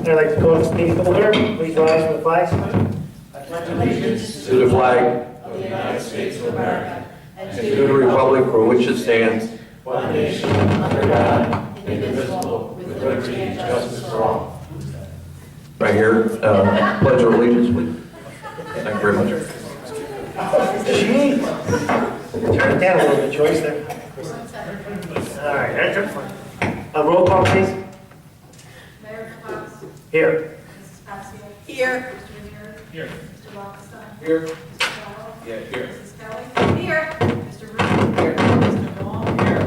I'd like to call this meeting to order. Please rise for the flag salute. I pledge allegiance to the flag of the United States of America and and to the republic for which it stands, one nation under God, indivisible, with liberty and justice for all. right here. Pledge of allegiance, please. Thank you very much. Jeez. Turn it down a little bit, Joyce, there. All right, that's it. Roll call, please. Mayor Caucus. Here. Mrs. Passios. Here. Mr. Rivera. Here. Mr. Lockenstein. Here. Mr. Powell. Yeah, here. Mrs. Kelly. Here. Mr. Root. Here. Mr. Long. Here.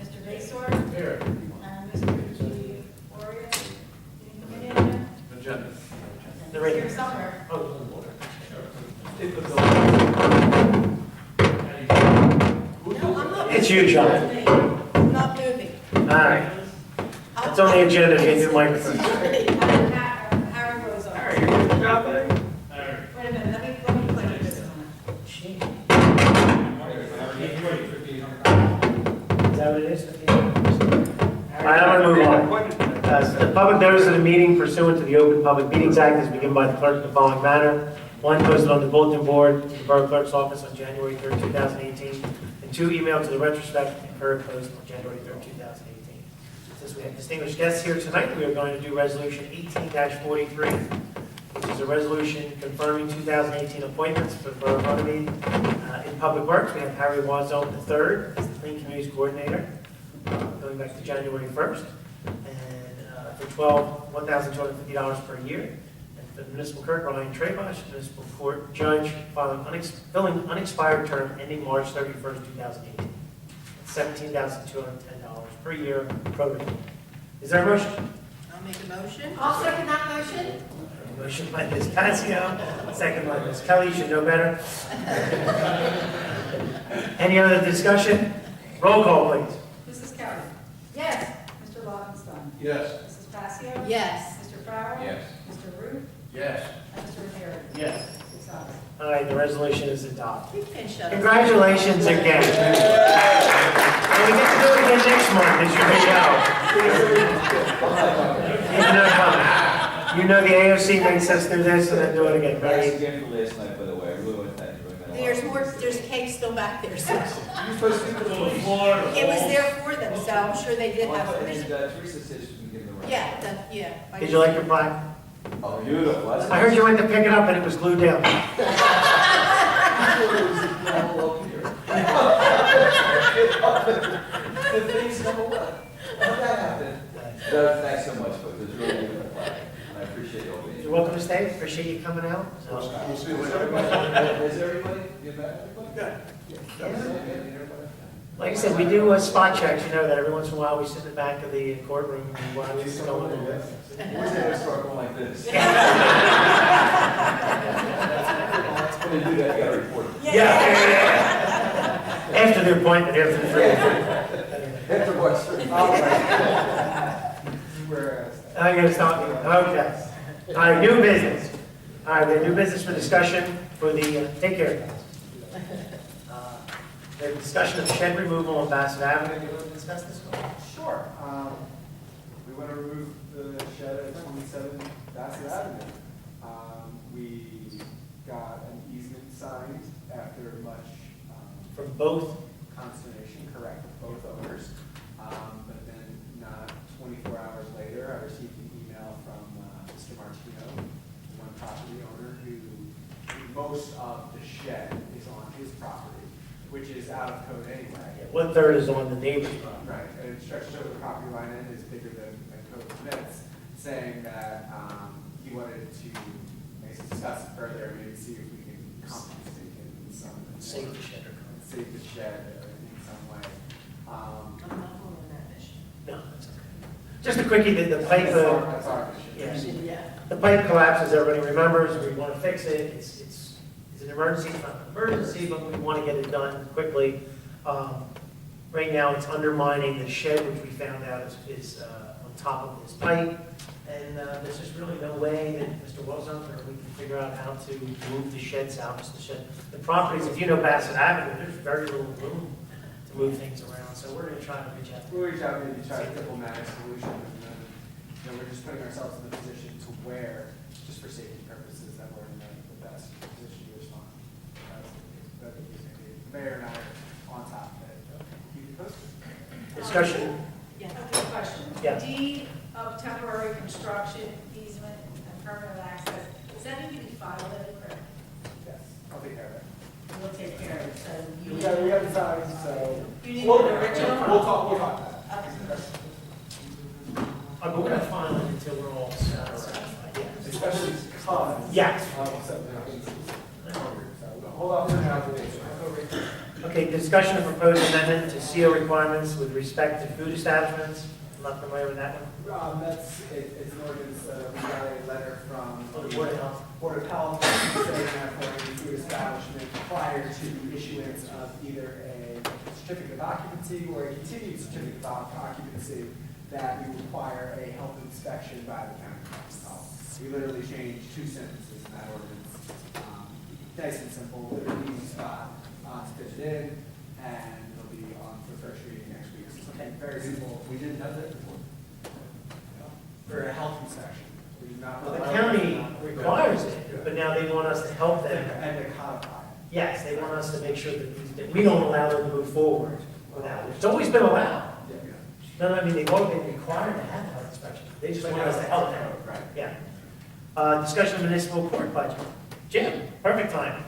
Mr. Basor. Here. And Mr. G. Warrior. Didn't come in yet? Agenda. They're He's right here here. somewhere. No, I'm not. It's you, John. I'm not moving. All right. It's on the agenda. Get your microphone. Harry Rose. Harry, you get the job, buddy? Wait a minute, let me play this one. Is that what it is? All right, I'm going to move on. The public notice of the meeting pursuant to the Open Public Meetings Act is begun by the clerk in the following manner. One, posted on the bulletin board in the Borough Clerk's office on January 3rd, 2018, and two, emailed to the retrospect and current post on January 3rd, 2018. Since we have distinguished guests here tonight, we are going to do Resolution 18-43, which is a resolution confirming 2018 appointments for the Borough of Runnemede. In Public Works, we have Harry Wazone III as the Clean Communities Coordinator, going back to January 1st, and for $1,250 per year. And for the municipal clerk, Ryan Trebosh, municipal court judge, filling unexpired term ending March 31st, 2018. $17,210 per year, prorated. Is there a motion? I'll make a motion. I'll second that motion. Motion by Ms. Patsy, second by Ms. Kelly, you should know better. Any other discussion? Roll call, please. Mrs. Kelly. Yes. Mr. Lockenstein. Yes. Mrs. Passios. Yes. Mr. Farrell. Yes. Mr. Root. Yes. And Mr. Rivera. Yes. 6 ayes. All right, the resolution is adopted. You can shut up. Congratulations again. And we get to do it again next month, it's your big hour. You know the AOC makes us do this and then do it again, Thanks right? again for last night, by the way. I really want to thank you very much. There's more, there's cake still back there, so. You're supposed to put The floor. It was there for them, so I'm sure they did have And permission. Teresa says she can give them a Yeah, yeah. Did you like your plaque? Oh, beautiful. That's I heard you went to pick it up and it was glued down. The thing's number one. How'd that happen? No, thanks so much, folks. It was really good. And I appreciate all of you. You're welcome to stay, appreciate you coming out. Is everybody? You met everybody? Good. Like I said, we do spot checks, you know, that every once in a while we sit in the back of the courtroom and watch what's going on. Where's that start going like this? When they do that, you gotta report it. Yeah. After the appointment, after the free. After what's I'm gonna stop you, okay. All right, new business. All right, we have new business for discussion for the, take care. The discussion of shed removal on Bassett Avenue, do you want to discuss this one? Sure. We want to remove the shed at 27 Bassett Avenue. We got an easement signed after much From both, consternation, correct, with both owners. But then not 24 hours later, I received an email from Mr. Martino, one property owner who most of the shed is on his property, which is out of code anyway. 1/3 is on the neighbor's property. Right, and it stretches over the property line and is bigger than code permits, saying that he wanted to discuss it further, maybe see if we can compensate him in some Save the shed or save the shed in some way. I'm not going on that mission. no, that's okay. Just a quickie, the pipe, That's our mission. yes. Yeah. The pipe collapses, everybody remembers, we want to fix it, it's an emergency, it's not an emergency, but we want to get it done quickly. Right now, it's undermining the shed, which we found out is on top of this pipe, and there's just really no way that Mr. Wilson or we can figure out how to move the sheds out. The properties, if you know Bassett Avenue, there's very little room to move things around, so we're going to try to reach out. We'll reach out, maybe try a diplomatic solution, and then we're just putting ourselves in the position to where, just for safety purposes, that we're in the best position to respond. But the mayor and I are on top of it. Keep you posted. Discussion? Yeah, okay, question. Yeah. Deed of temporary construction, easement, and permanent access, does that need to be filed at the clerk? Yes, I'll take care of it. We'll take care of it, so you. We got the signs, so. You need We'll the original? we'll talk that. Okay. But we're gonna file it until we're all satisfied, yeah. Especially cause. Yes. Hold on for now. Okay, discussion of proposed amendment to CO requirements with respect to food establishments. I'm not familiar with that one. It's an ordinance, we got a letter from Oh, the Board of Health. Board of Health saying that for any food establishment prior to issuance of either a certificate of occupancy or a continued certificate of occupancy, that we require a health inspection by the county council. We literally changed 2 sentences in that ordinance. Nice and simple, literally easy spot to fit it in, and it'll be on for first reading next week. So something very simple. We didn't have that before. For a health inspection. We do not. Well, the county requires it, but now they want us to help them. And to codify it. Yes, they want us to make sure that we don't allow them to move forward without it. It's always been allowed. No, I mean, they've always been required to have a health inspection. They just want us to help them. Right. Yeah. Discussion of municipal court budget. Jim, perfect time.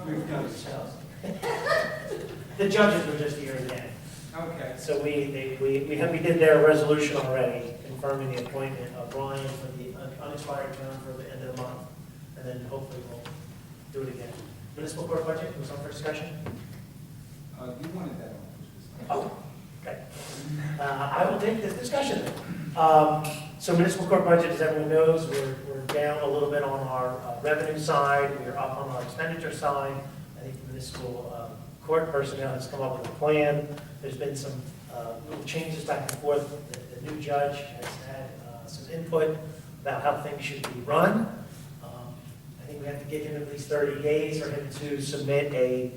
We've done The judges were just here again. Okay. So we did their resolution already, confirming the appointment of Brian for the unexpired term for the end of the month. And then hopefully we'll do it again. Municipal court budget, was up for discussion? You wanted that on. Oh, okay. I will take this discussion then. So municipal court budget, as everyone knows, we're down a little bit on our revenue side. We're up on our expenditure side. I think the municipal court personnel has come up with a plan. There's been some little changes back and forth. The new judge has had some input about how things should be run. I think we have to give him at least 30 days for him to submit a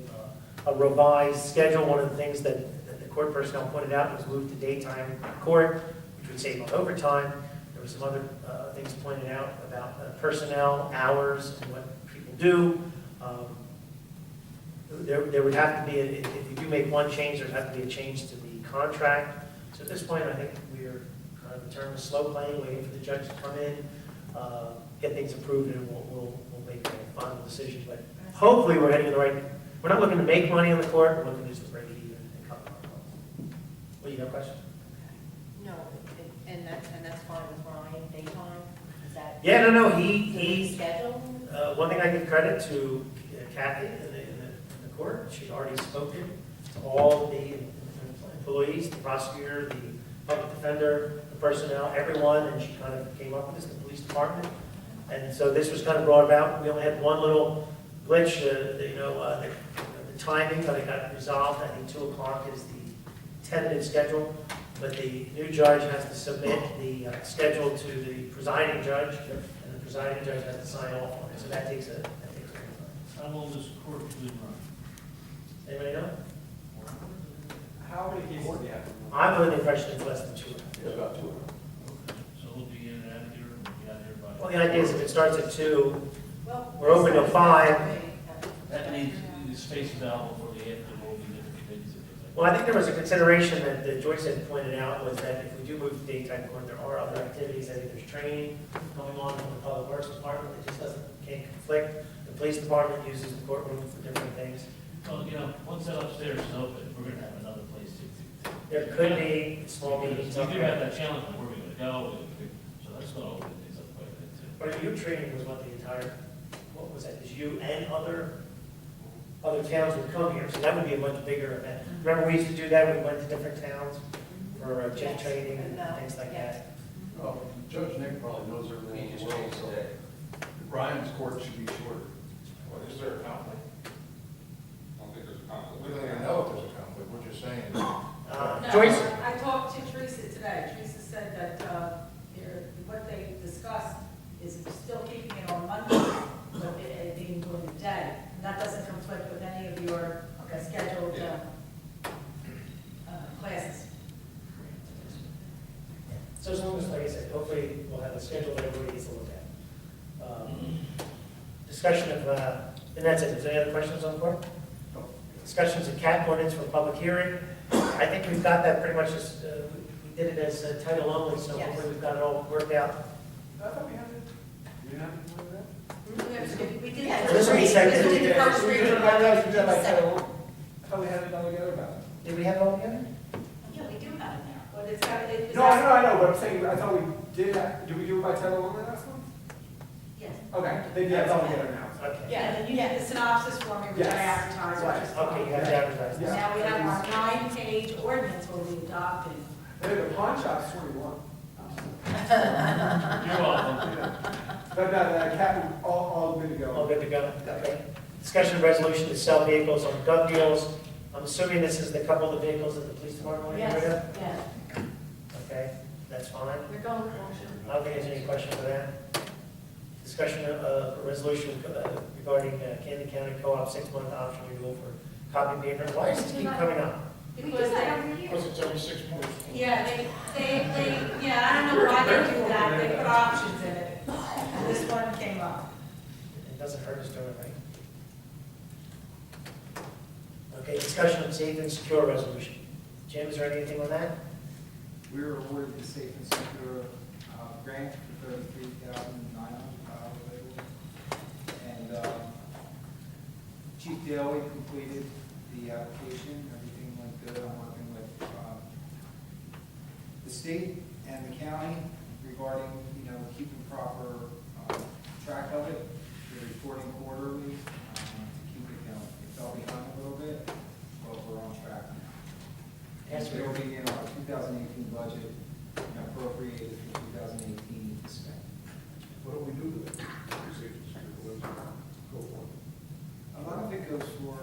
revised schedule. One of the things that the court personnel pointed out was move to daytime court, which would save on overtime. There were some other things pointed out about personnel, hours, and what people do. There would have to be, if you do make one change, there'd have to be a change to the contract. So at this point, I think we're kind of in terms of slow playing, waiting for the judge to come in, get things approved, and we'll make a final decision. But hopefully, we're heading in the right. We're not looking to make money on the court. We're looking just to break it even and cover our costs. Well, you got a question? No, and that's fine with Ryan, daytime, is that? Yeah, no, the he. schedule? One thing I give credit to Kathy in the court. She's already spoken to all the employees, the prosecutor, the public defender, the personnel, everyone, and she kind of came up with this, the police department. And so this was kind of brought about. We only had one little glitch, the timing, but it got resolved. I think 2 o'clock is the 10-minute schedule, but the new judge has to submit the schedule to the presiding judge, and the presiding judge has to sign off on it. So that takes a time. How long does court usually run? Anybody know? How many cases do you have? I'm under the impression it's less than 2 hours. It's about 2 hours. Okay, so we'll be in and out of here, we'll be out here by. Well, the idea is if it starts at 2, Well, we're open till 5. That means the space available for the after will be different committees and things like that. Well, I think there was a consideration that Joyce had pointed out was that if we do move to daytime court, there are other activities. I think there's training going on from the public works department that just can't conflict. The police department uses the courtroom for different things. Well, once that upstairs is open, we're gonna have another place to. There could be small meetings. We do have that challenge of where we're gonna go, so that's gonna open things up quite a bit too. But your training was what the entire, what was that, is you and other towns would come here, so that would be a much bigger event. Remember, we used to do that, we went to different towns for gym training and things like that. Well, Judge Nick probably knows everything in the world, so Ryan's court should be shorter. What, is there a conflict? I don't think there's a conflict. We don't even know if there's a conflict, what you're saying is. No, Joyce? I talked to Teresa today. Teresa said that what they discussed is still keeping it on Monday, but it being during the day. And that doesn't conflict with any of your scheduled classes. So as long as, like I said, hopefully we'll have a schedule that everybody gets to look at. Discussion of, and that's it. Is there any other questions on the board? Discussions of cap ordinance for public hearing. I think we've got that pretty much as, we did it as title only, so Yes. hopefully we've got it all worked out. I thought we had it. We didn't have it before that? We did Yeah, the this first will be reading, second. we did the first So we reading. did it by- we did it by Second. title. I thought we had it all together about it. Did we have it all together? Yeah, we do have it there, but it's got, it's. No, I know, but I'm saying, I thought we did we do it by title only last one? Yes. Okay, then yeah, it's all together now. Okay. Yeah, and then you did the synopsis for me, which I Yes. advertised, Right. which is Okay, you have to advertise Yeah. that. Now we have our 9-page ordinance will be adopted. Hey, the pawn shop's 21. You're welcome. But no, cap, all good to All go. good to go? Okay. Discussion of resolution to sell vehicles on gov deals. I'm assuming this is the couple of vehicles that the police department want to get rid of? Yes, Okay, that's fine. we're going with motion. I don't think there's any question for that. Discussion of a resolution regarding Camden County Co-op 6-month option renewal for copy paper. Why does this keep coming up? Because they, Because it's every 6 months. yeah, yeah, I don't know why they do that, they put options in it. And this one came up. It doesn't hurt us doing it right. Okay, discussion of safe and secure resolution. Jim, is there anything on that? We were awarded the Safe and Secure grant for $33,900. And Chief Daly completed the application. Everything went good. I'm working with the state and the county regarding, keeping proper track of it. We're reporting quarterly to keep it going. It fell behind a little bit, but we're on track now. Yes, It will be in our 2018 budget and appropriated for 2018 to spend. What do we do with it? Go for it. A lot of it goes for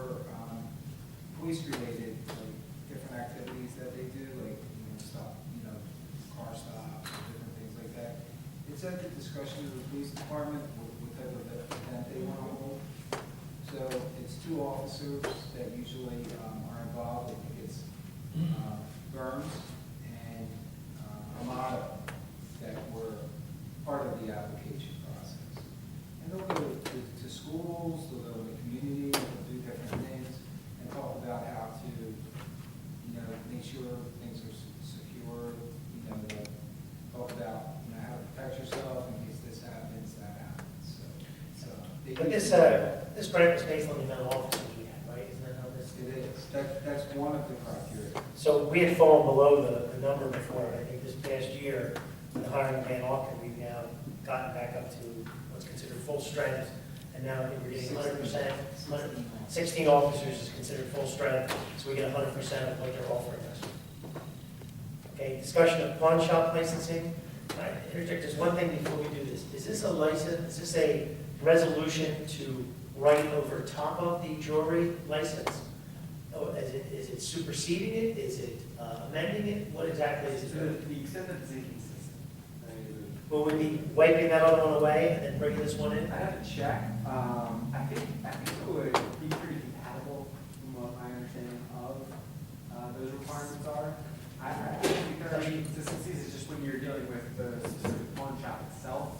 police-related, like different activities that they do, like, stop, car stops, different things like that. It's at the discretion of the police department what type of event they want to hold. So it's 2 officers that usually are involved. I think it's Burns and Amato that were part of the application process. And they'll go to schools, they'll go to the community, they'll do different things and talk about how to, make sure things are secure, they'll talk about, how to protect yourself in case this happens, that happens. So they But use- this grant was based on the amount of officers we had, right? Isn't that how this? It is. That's one of the criteria. So we had fallen below the number before. I think this past year, with the hiring of Van Auken, we've now gotten back up to what's considered full strength. And now I think we're getting 100%. 16 officers is considered full strength, so we get 100% of what they're offering us. Okay, discussion of pawn shop licensing. I interject just one thing before we do this. Is this a license, is this a resolution to write over top of the jewelry license? Oh, is it superseding it? Is it amending it? What exactly is To it? the extent that it's inconsistent. Will we be wiping that other one away and then bringing this one in? I have to check. I think it would be pretty compatible from what my understanding of those requirements are. I think there are inconsistencies, it's just when you're dealing with the specific pawn shop itself.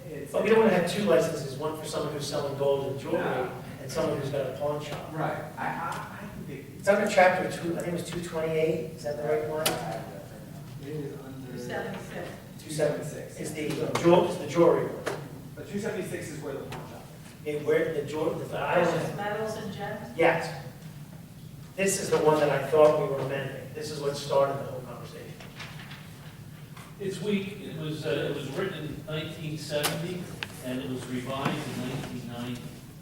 It's. But we don't want to have 2 licenses, one for someone who's selling gold and jewelry No. and someone who's got a pawn shop. Right, I think It's under chapter 2, I think it was 228, is that the right one? It is under. 276. 276. It's the jewelry one. But 276 is where the pawn shop Where the jewelry, the island. Metals and gems? Yes. This is the one that I thought we were amending. This is what started the whole conversation. It's weak. It was written in 1970, and it was revised in 1990.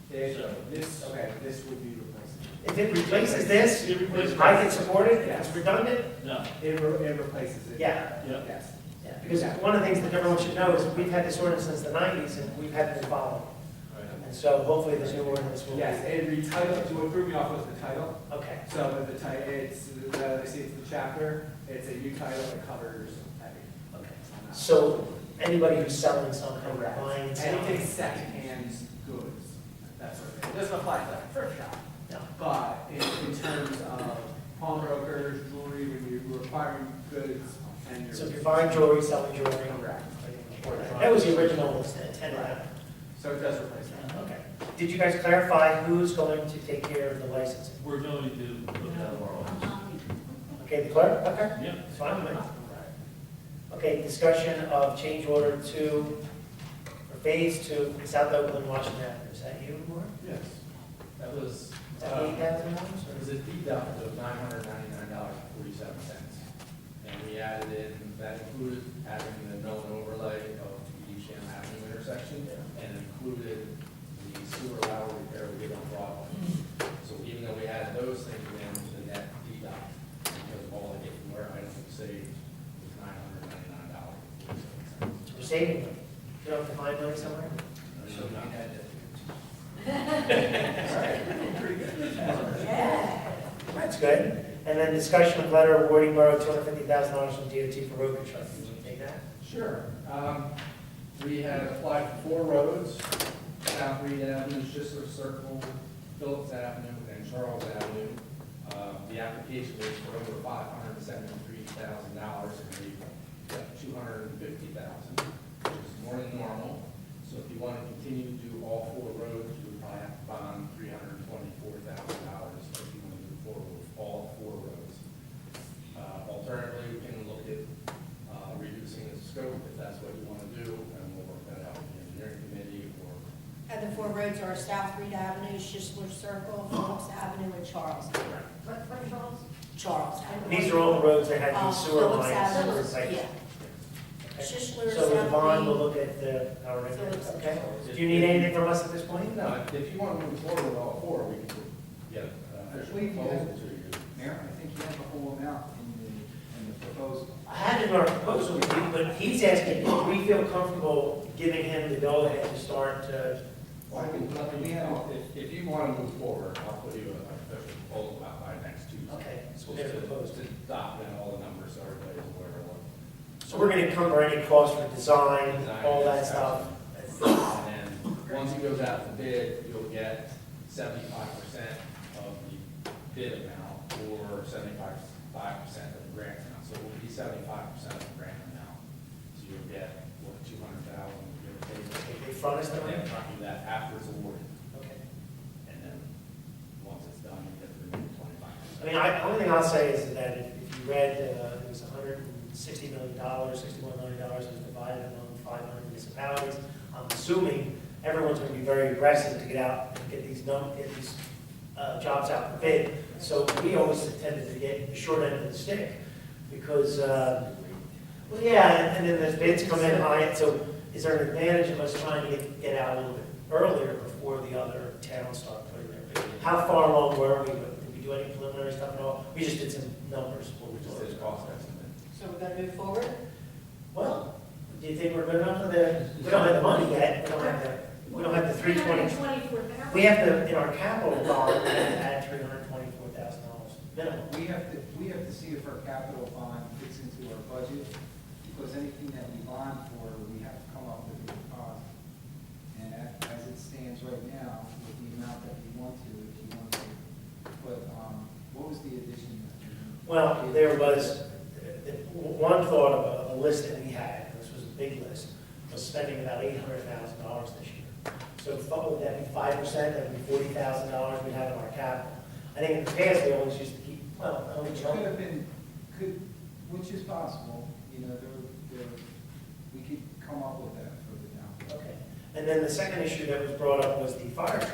This would be replacing. If it replaces this, It replaces- I can support it. If it's redundant, No. It replaces it. yeah. Yeah. Yes. Yeah, because one of the things that everyone should know is we've had this ordinance since the 90s and we've had to follow. Right. And so hopefully this new ordinance will. Yes, it retitled, what threw me off was the title. Okay. So the title, they say it's the chapter, it's a new title that covers everything. Okay. So anybody who's selling something, Correct. buying, selling. Anything secondhand goods, that sort of thing. It doesn't apply to like a thrift shop. No. But in terms of pawnbrokers, jewelry, when you require firing goods and you're. So if you're buying jewelry, selling jewelry. Correct. That was the original intent of that. So it does replace that. Okay. Did you guys clarify who's going to take care of the licensing? We're going to look at our office. Okay, the clerk? Okay. Yep. It's fine with me. Okay, discussion of change order 2 for phase 2, South Oakland, Washington Avenue. Is that you, Mark? Yes, that was, Is that $8,000? it was a deduct of $999.47. And we added in, that included adding the known overlay of the East Avenue intersection, and included the sewer lateral repair we did on Broadway. So even though we added those things in, the net deduct, because of all the different where items we saved was $999.47. We're saving money. You don't have to find money somewhere? So we had to That's good. And then discussion of letter awarding Borough $250,000 from DOT for road construction. Can you take that? Sure. We had applied for 4 roads, South Reed Avenue, Schisler Circle, Phillips Avenue, and Charles Avenue. The application was for over $573,000, and we got $250,000, which is more than normal. So if you want to continue to do all 4 roads, you would probably have to bond $324,000 if you want to move forward with all 4 roads. Alternatively, we can look at reducing the scope if that's what you want to do, and we'll work that out with the engineering committee or. And the 4 roads are South Reed Avenue, Schisler Circle, Phillips Avenue, and Charles. What Charles? Charles And Avenue. these are all the roads that had these sewer Phillips lines. Avenue, replaced. yeah. Okay. Schisler, So with South Vaughn, we'll Reed. look at the, our, Phillips. okay? Do you need anything from us at this point? No, if you want to move forward with all 4, we can get an official believe you proposal have- to you. Mayor, I think you have the whole amount in the proposal. I had it in our proposal, but he's asking, if we feel comfortable giving him the go-ahead to start, Well, if you want to move forward, I'll put you an official proposal out by next Tuesday. okay, so we'll get it proposed. To document all the numbers so everybody's aware of what. So we're gonna cover any cost for design, all that stuff. And then, once it goes out to bid, you'll get 75% of the bid amount, or 75% of the grant amount. So it will be 75% of the grant amount. So you'll get, what, 200,000, give or take. They front us the And money? then copy that after it's awarded. Okay. And then, once it's done, you get the remaining 25%. I mean, the only thing I'll say is that if you read, it was $160 million, $61 million, it was divided among 500 municipalities. I'm assuming everyone's gonna be very aggressive to get out and get these jobs out for bid. So we always tended to get the short end of the stick, because, well, yeah, and then the bids come in high, so is there an advantage of us trying to get out a little bit earlier before the other towns start putting their bid? How far along were we? Did we do any preliminary stuff at all? We just did some numbers. We just did a cost estimate. So we're gonna move forward? Well, do you think we're good enough for the, we don't have the money yet, we don't have the 320. We have to, in our capital bond, we have to add $324,000 minimum. We have to see if our capital bond fits into our budget, because anything that we bond for, we have to come up with a deposit. And as it stands right now, with the amount that we want to, if you want to, but, what was the addition? Well, there was, one thought of a list that we had, this was a big list, was spending about $800,000 this year. So would that be 5%, that would be $40,000 we'd have in our capital. I think in the past, we always used to keep, well, Which could have been, which is possible, you know, we could come up with that for the down. okay. And then the second issue that was brought up was the fire truck.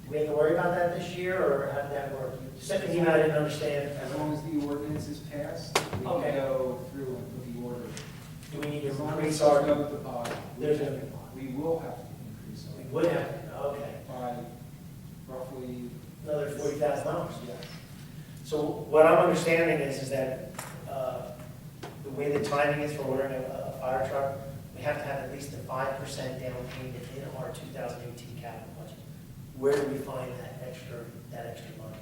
Do we have to worry about that this year, or how did that work? You sent an email, I didn't understand. As long as the ordinance is passed, we Okay. can go through and put the order. Do we need to As long as increase there's our, no deposit, there's no, we will have to increase we our. would have, to, okay, By roughly, another $40,000. yes. So what I'm understanding is that the way the timing is for ordering a fire truck, we have to have at least a 5% down payment in our 2018 capital budget. Where do we find that extra money?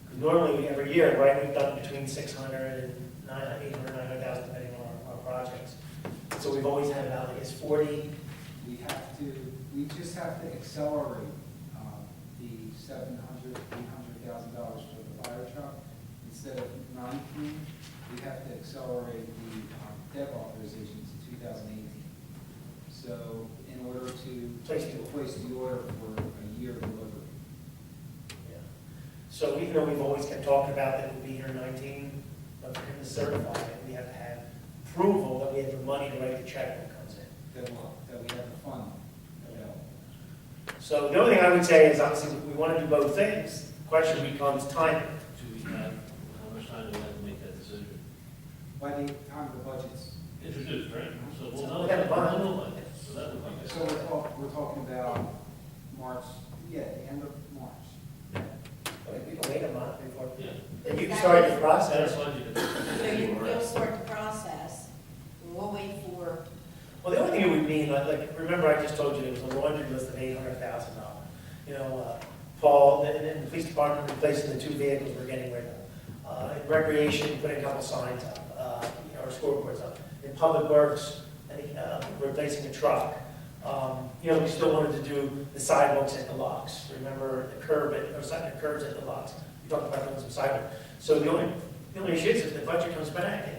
Because normally, every year, right, we've done between 600 and 800, 900,000, depending on our projects. So we've always had about, I guess, 40. We just have to accelerate the $700,000, $800,000 for the fire truck. Instead of 19, we we have to accelerate the debt authorization to 2018. So in order to place the order for a year delivery. Yeah. So even though we've always kept talking about that it would be here in 19, but for him to certify it, we have to have approval that we have the money to write the check when it comes in. That we have the fund available. So the only thing I would say is obviously we want to do both things. The question becomes timing. Do we have, how much time do we have to make that decision? By the time the budget's, Introduced, right? So we'll know. We have a bond. We'll know by then. So that would be good. so we're talking about March, the end of March. We can wait a month before, Yeah. then you can start the That's process. why you So you'll start the process, we'll wait for, Well, the only thing it would mean, like, remember I just told you there was a laundry list of $800,000. Paul, and the police department replacing the 2 vehicles we're getting rid of. In recreation, putting a couple signs up, or scoreboards up. In public works, I think, replacing a truck. We still wanted to do the sidewalks at the locks. Remember the the curbs at the locks. We talked about doing some sidewalks. So the only issue is if the budget comes back and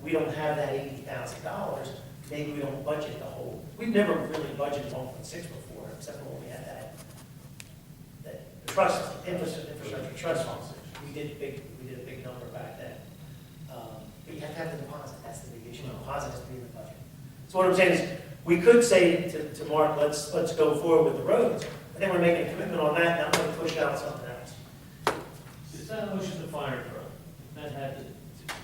we don't have that $80,000, maybe we don't budget the whole. We've never really budgeted 1.6 before, except for when we had that trust, infrastructure trust funds. We did a big number back then. But you have to have the deposit, that's the big issue. The deposit has to be in the budget. So what I'm saying is, we could say to Mark, let's go forward with the roads, but then we're making a commitment on that, and I'm going to push out something else. Is that motion to fire truck? If that had to,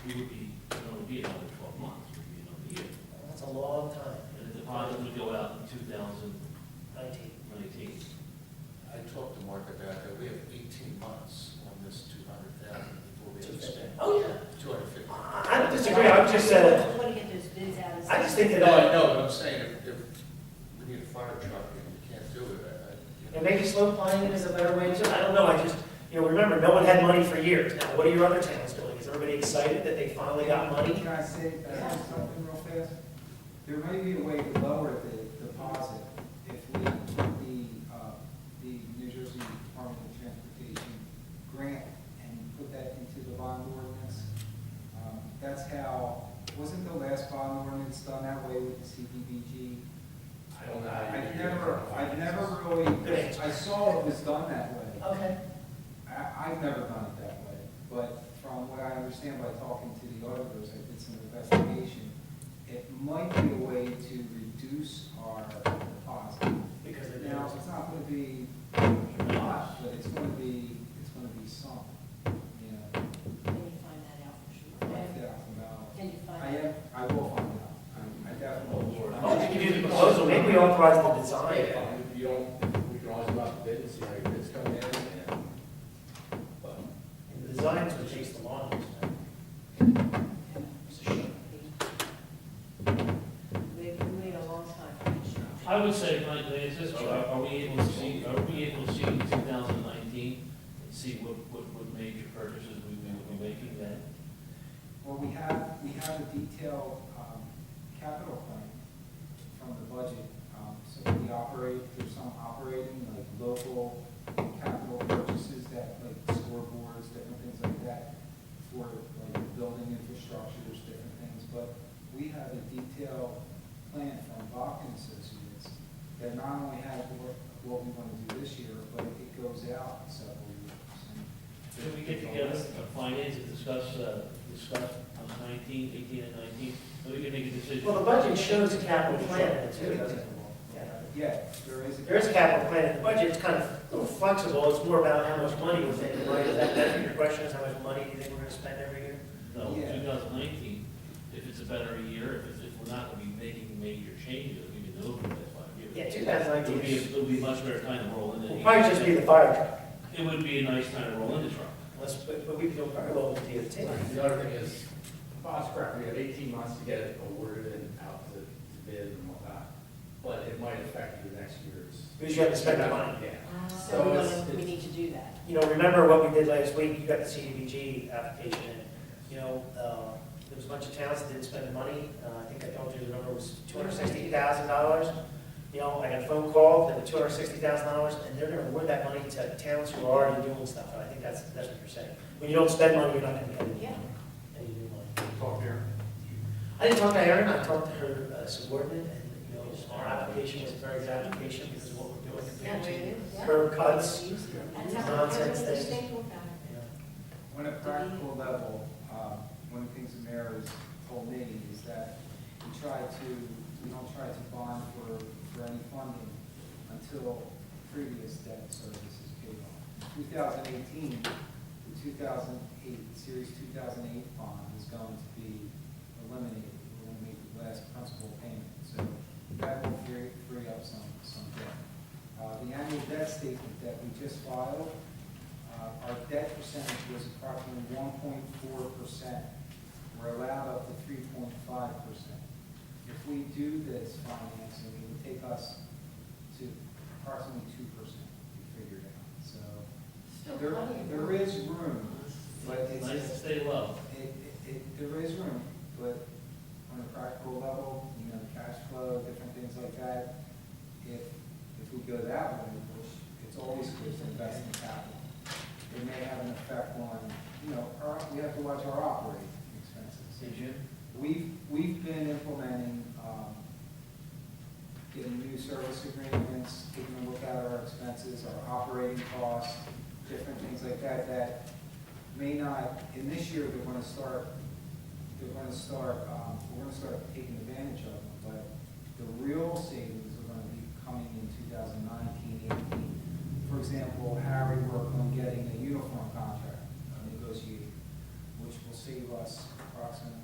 we would be, it would be another 12 months, it would be another year. That's a long time. And the deposit would go out in 2019. 19. I talked to Mark about that, we have 18 months on this 200,000 before we have to spend. Oh, yeah. 250. I don't disagree, I would just, we want to get those bids out. I just think that. No, I know, but I'm saying if we need a fire truck and we can't do it, And maybe slow playing is a better way to, I don't know, I just, remember, no one had money for years. Now, what are your other towns doing? Is everybody excited that they finally got money? Can I say something real fast? There may be a way to lower the deposit if we put the New Jersey Department of Transportation grant and put that into the bond ordinance. That's how, wasn't the last bond ordinance done that way with the CDBG? I don't know how you. I've never really, I saw it was done that way. Okay. I've never done it that way, but from what I understand by talking to the auditors, I did some investigation, it might be a way to reduce our deposit. Because Now, it's not gonna be much, but it's gonna be some, Can you find that out for sure? $5,000. Can you find that? I will find out. I definitely will. I'll just give you the proposal, maybe we authorize the design. If you don't, we can always go out to bid and see how your bids come in, and, but, And the designs would takes the longest. It's a shame. We wait a long time for construction. I would say, can I answer this? Are we able to see in 2019 and see what major purchases we will be making then? Well, we have a detailed capital plan from the budget. So there's some operating, like local capital purchases that, like scoreboards, different things like that, for like building infrastructures, different things. But we have a detailed plan from Bach and Associates that not only has what we want to do this year, but it goes out several years. Should we get together, finance and discuss on 19, 18 and 19, so we can make a decision? Well, the budget shows a capital plan in it too, doesn't it? Yeah, there is. There is a capital plan in the budget, it's kind of a little flexible, it's more about how much money you think, right? Is that your question, is how much money do you think we're gonna spend every year? No, Yeah. 2019, if it's a better year, if we're not going to be making major changes, we can do it for the next 5 years. Yeah, 2019. It'll be a much better time to roll into. Will probably just be the fire truck, It would be a nice time to roll into truck. but we feel very well with DOT. the other thing is, Bob's correct, we have 18 months to get it awarded and out to bid and whatnot, but it might affect your next year's. Because you have to spend the money. Yeah. So we need to do that. Remember what we did last week, you got the CDBG application in, there was a bunch of towns that didn't spend the money, I think I told you the number was $260,000. I got a phone call, they were $260,000, and they're gonna award that money to towns who are already doing stuff, and I think that's what you're saying. when you don't spend money, you're not gonna get any, Yeah. any new money. Talk here. I didn't talk to Erin, I talked to her subordinate, and, our application was a very good application because of what we're doing compared to curb cuts, nonsense things. On a practical level, one of the things the mayor has told me is that we don't try to bond for any funding until previous debt service is paid off. In 2018, the 2008, Series 2008 bond is going to be eliminated. We're going to make the last principal payment. So that will free up some debt. The annual debt statement that we just filed, our debt percentage was approximately 1.4%. We're allowed up to 3.5%. If we do this financing, it would take us to approximately 2%, we figured out. So there is room, but it's Nice to stay low. there is room, but on a practical level, cash flow, different things like that, if we go that way, which it's always good to invest in capital, it may have an effect on, we have to watch our operating expenses. Did you? We've been implementing, getting new service agreements, taking a look at our expenses, our operating costs, different things like that, that may not, in this year, we're going to start taking advantage of them, but the real savings are going to be coming in 2019, 18. For example, Harry worked on getting a uniform contract negotiated, which will save us approximately,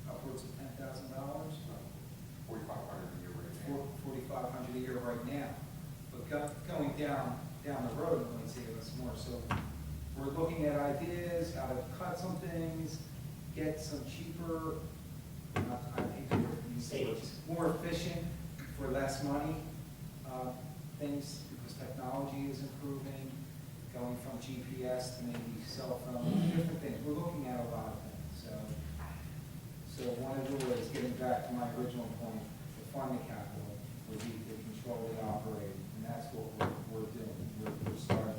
upwards of $10,000? $4,500 a year right now. $4,500 a year right now. But going down the road, it might save us more. So we're looking at ideas, how to cut some things, get some cheaper, I think more efficient for less money things, because technology is improving, going from GPS to maybe cell phone, different things. We're looking at a lot of things. So one of the ways, getting back to my original point, to fund the capital would be to control the operating, and that's what we're doing. We're starting.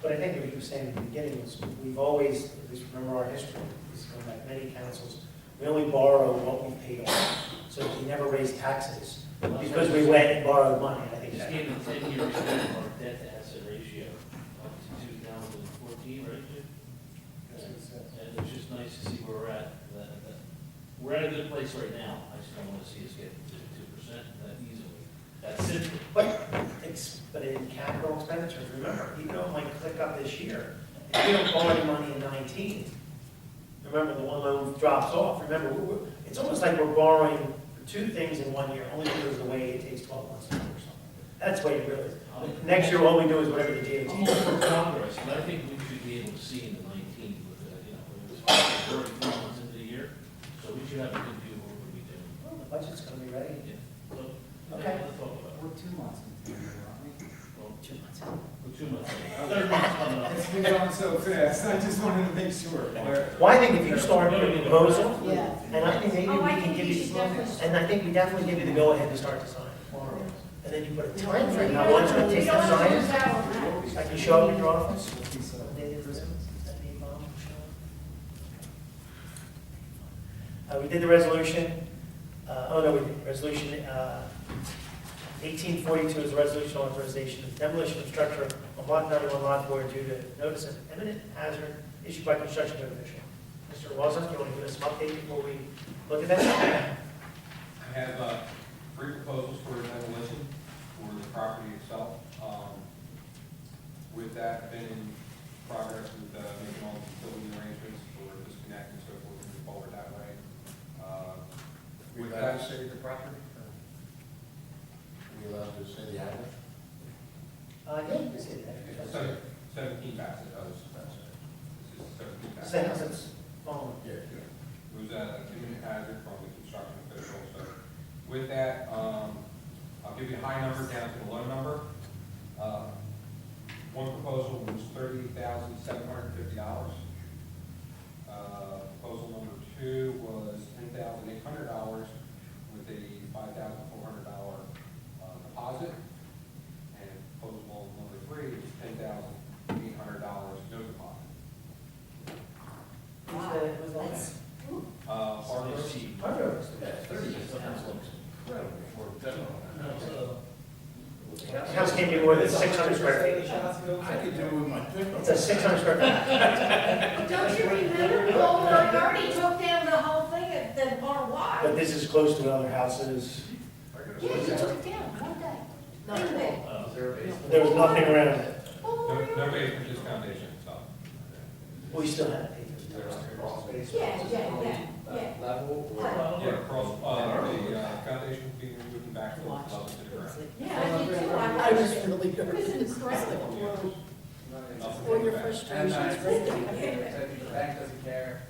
But I think what you were saying at the beginning was, we've always, at least remember our history, this is going back many councils, we only borrow what we paid off. So we never raised taxes, because we went and borrowed money. I think Just that. gave a 10-year review of our debt to asset ratio up to 2014, right, Jim? That's what it says. And it's just nice to see where we're at. We're at a good place right now. I just don't want to see us get to 2% that easily. That's simple. But in capital expenditures, remember, even though it might click up this year, if you don't borrow any money in 19, remember the one loan drops off. Remember, it's almost like we're borrowing for two things in 1 year, only because of the way it takes 12 months to do or something. That's the way you realize. Next year, all we do is whatever the DOT. I'm all for progress, but I think we should be able to see in the 19 with it's 34 months into the year, so we should have a good view of what we're doing. Well, the budget's going to be ready. Yeah. So, Okay. let's talk about it. We're 2 months into the year, aren't we? Well, 2 months. we're 2 months. Third month's coming up. It's been going so fast, I just wanted to make sure. Well, I think if you start your proposal, Yeah. and I think maybe Oh, I we can think give you you, should definitely- and I think we definitely give you the go-ahead to start to sign. And then you put a time frame, You how don't long it's going to take to have sign lose it. out on that. I can show up at your office. We did the resolution, resolution 1842 is a resolution authorization of demolition of structure on Block 91, Lot 4 due to notice of imminent hazard issued by construction code official. Mr. Wozniak, you want to give us some update before we look at that? I have 3 proposals for demolition for the property itself. With that, been in progress with making all the building arrangements for disconnect and so forth, and move forward that way. We allowed to say the property? We allowed to say the address? Yeah, you can say that. 17 Bassett, this is 17 Bassett. Same as it's following. Yeah. It was an imminent hazard from the construction official, so with that, I'll give you a high number down to the low number. One proposal was $38,750. Proposal number 2 was $10,800 with a $5,400 deposit. And proposal number 3 was $10,800 can't be more than 600 square feet. I could do it with my pickup. It's a 600 square feet. Don't you remember, Paul, I already took down the whole thing at the bar But Y? this is close to other houses. Yeah, you took it down one day. One day. There was nothing around it. Oh, No basement, just foundation and stuff. We still had it. yeah. Level or? Yeah, across, the foundation will be removed and backfilled level to the ground. Yeah, I did too. I was really incredible. Or your And I think the bank doesn't care.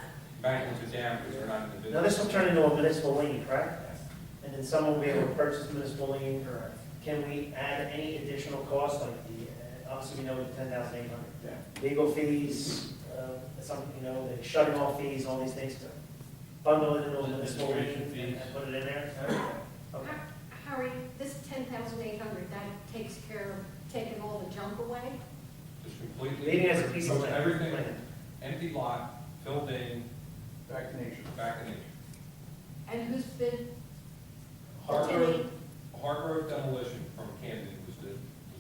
Bank will be down because we're not in the business. Now, this will turn into a municipal lien, correct? And then someone will be able to purchase a municipal lien. Correct. Can we add any additional costs, like obviously we know the 10,800? Yeah. Legal fees, something, the shutting off fees, all these things, to bundle it into a municipal lien and put it in there? Okay. Harry, this 10,800, that takes care of taking all the junk away? Just completely. Leaving as a piece of land. Everything, empty lot, filled in, Back to nature. back in nature. And who's been? Hargrove Demolition from Camden was the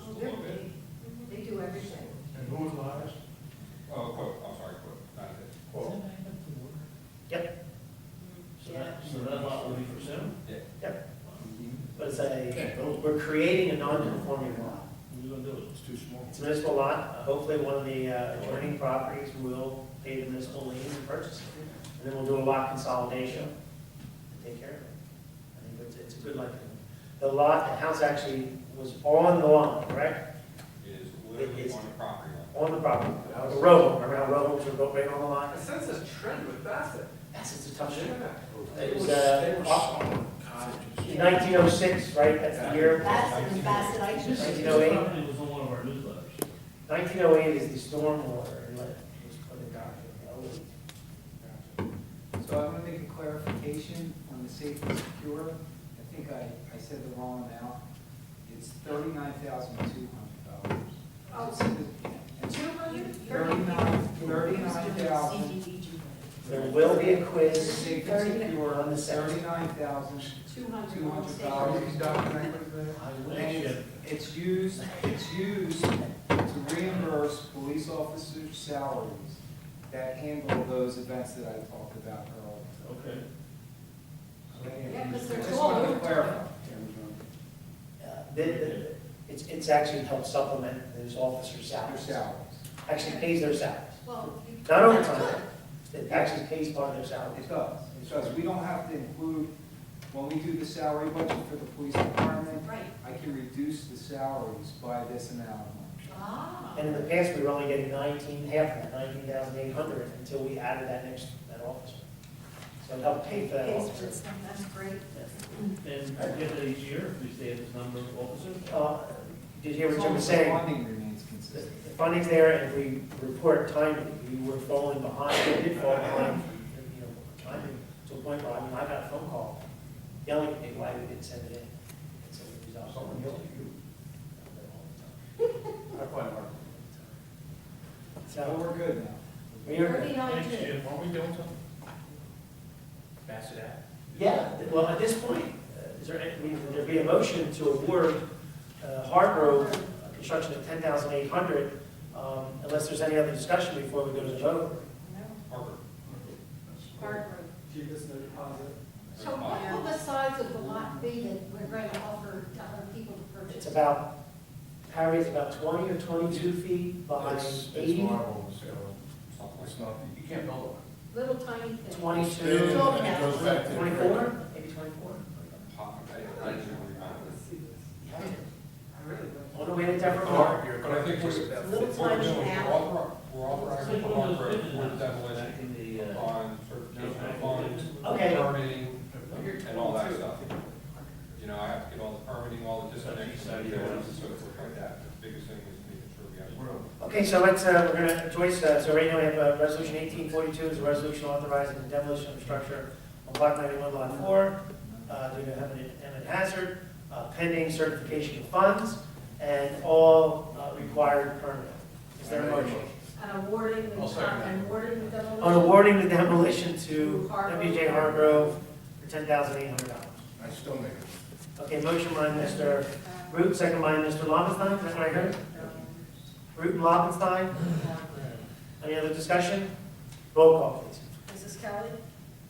Oh, low they're bid. big. They do everything. And who was the highest? Oh, quote, I'm sorry, quote, not a bid. Well, Yep, So that lot will be for sale? yep. But we're creating a non-conforming lot. What are you gonna do? it's too small. It's a municipal lot. Hopefully, one of the adjoining properties will pay the municipal lien and purchase it. And then we'll do a lot consolidation and take care of it. I think it's a good likelihood. The house actually was on the line, correct? It is literally It's- on the property line. On the property. The row, remember how row homes were built right on the line? I sense a trend with Bassett. Yes, it's a tough shit. They It was, were small cottages. 1906, right? That's the year. Bassett and Bassett, I This just. 1908. property was on one of our newsletters. 1908 is the stormwater inlet was put in document. So I'm gonna make a clarification on the safe and secure. I think I said the wrong amount. It's $39,200. Oh, And 200? 39,000. There will be a quiz Safe and secure, on the second. $39,200. 200. I wish. And it's used to reimburse police officers' salaries that handle those events that I talked about earlier. Okay. Yeah, 'cause they're Just tall. wanted to clarify. It's actually helped supplement those officers' Their salaries. salaries. Actually pays their salaries. Well, you. Not that's overtime. good. It actually pays part of their salaries. It does, because we don't have to include, when we do the salary budget for the police department, Right. I can reduce the salaries by this amount of money. Ah. And in the past, we were only getting half of that, 19,800, until we added that officer. So it helped pay for that Pays for officer. stuff, that's great. And at the end of each year, if we stay at this number of officers? Did you hear what As Jim long was as the saying? funding remains consistent. The funding's there, and if we report timely, we were falling behind, we did fall behind, timing, to a point where, I got a phone call yelling at me why we didn't send it in. And so it was out. Someone yelled at you. I find it hard. So So, we're good now. we're, 39 Next too. year, aren't we doing something? Bassett Ave? yeah, well, at this point, would there be a motion to award Hargrove construction of 10,800, unless there's any other discussion before we go to the vote? No, Harvard. hard road. Cheapest no deposit. So what will the size of the lot be that we're going to offer to other people to purchase? It's about, Harry, it's about 20 or 22 feet by It's 80, marble, so Something like it's not, you can't build on Little tiny thing. 22, it. And it goes back to. 24, maybe 24. I didn't remember. On the way to Denver Oh, Park. you're But I think correct. we're, Little we're tiny doing, alley. we're authorizing So for one of those Harvard businesses for back demolition in the, on certification of funds, Okay. permitting, and all that stuff. I have to get all the permitting, all the disconnections, and so forth like that. The biggest thing is making sure we have room. Okay, so we're gonna, Joyce, so right now we have resolution 1842, is a resolution authorizing the demolition of structure on block 91, lot 4, due to eminent hazard, pending certification of funds, and all required permit. Is there a motion? And awarding the, I'll second that. and awarding the demolition. On awarding the demolition to Hargrove. WJ Hargrove for $10,800. I still make it. Okay, motion by Mr. Root, second by Mr. Lobenstein, is that what I heard? Root and Lobenstein. Any other discussion? Roll call, please. Mrs. Kelly?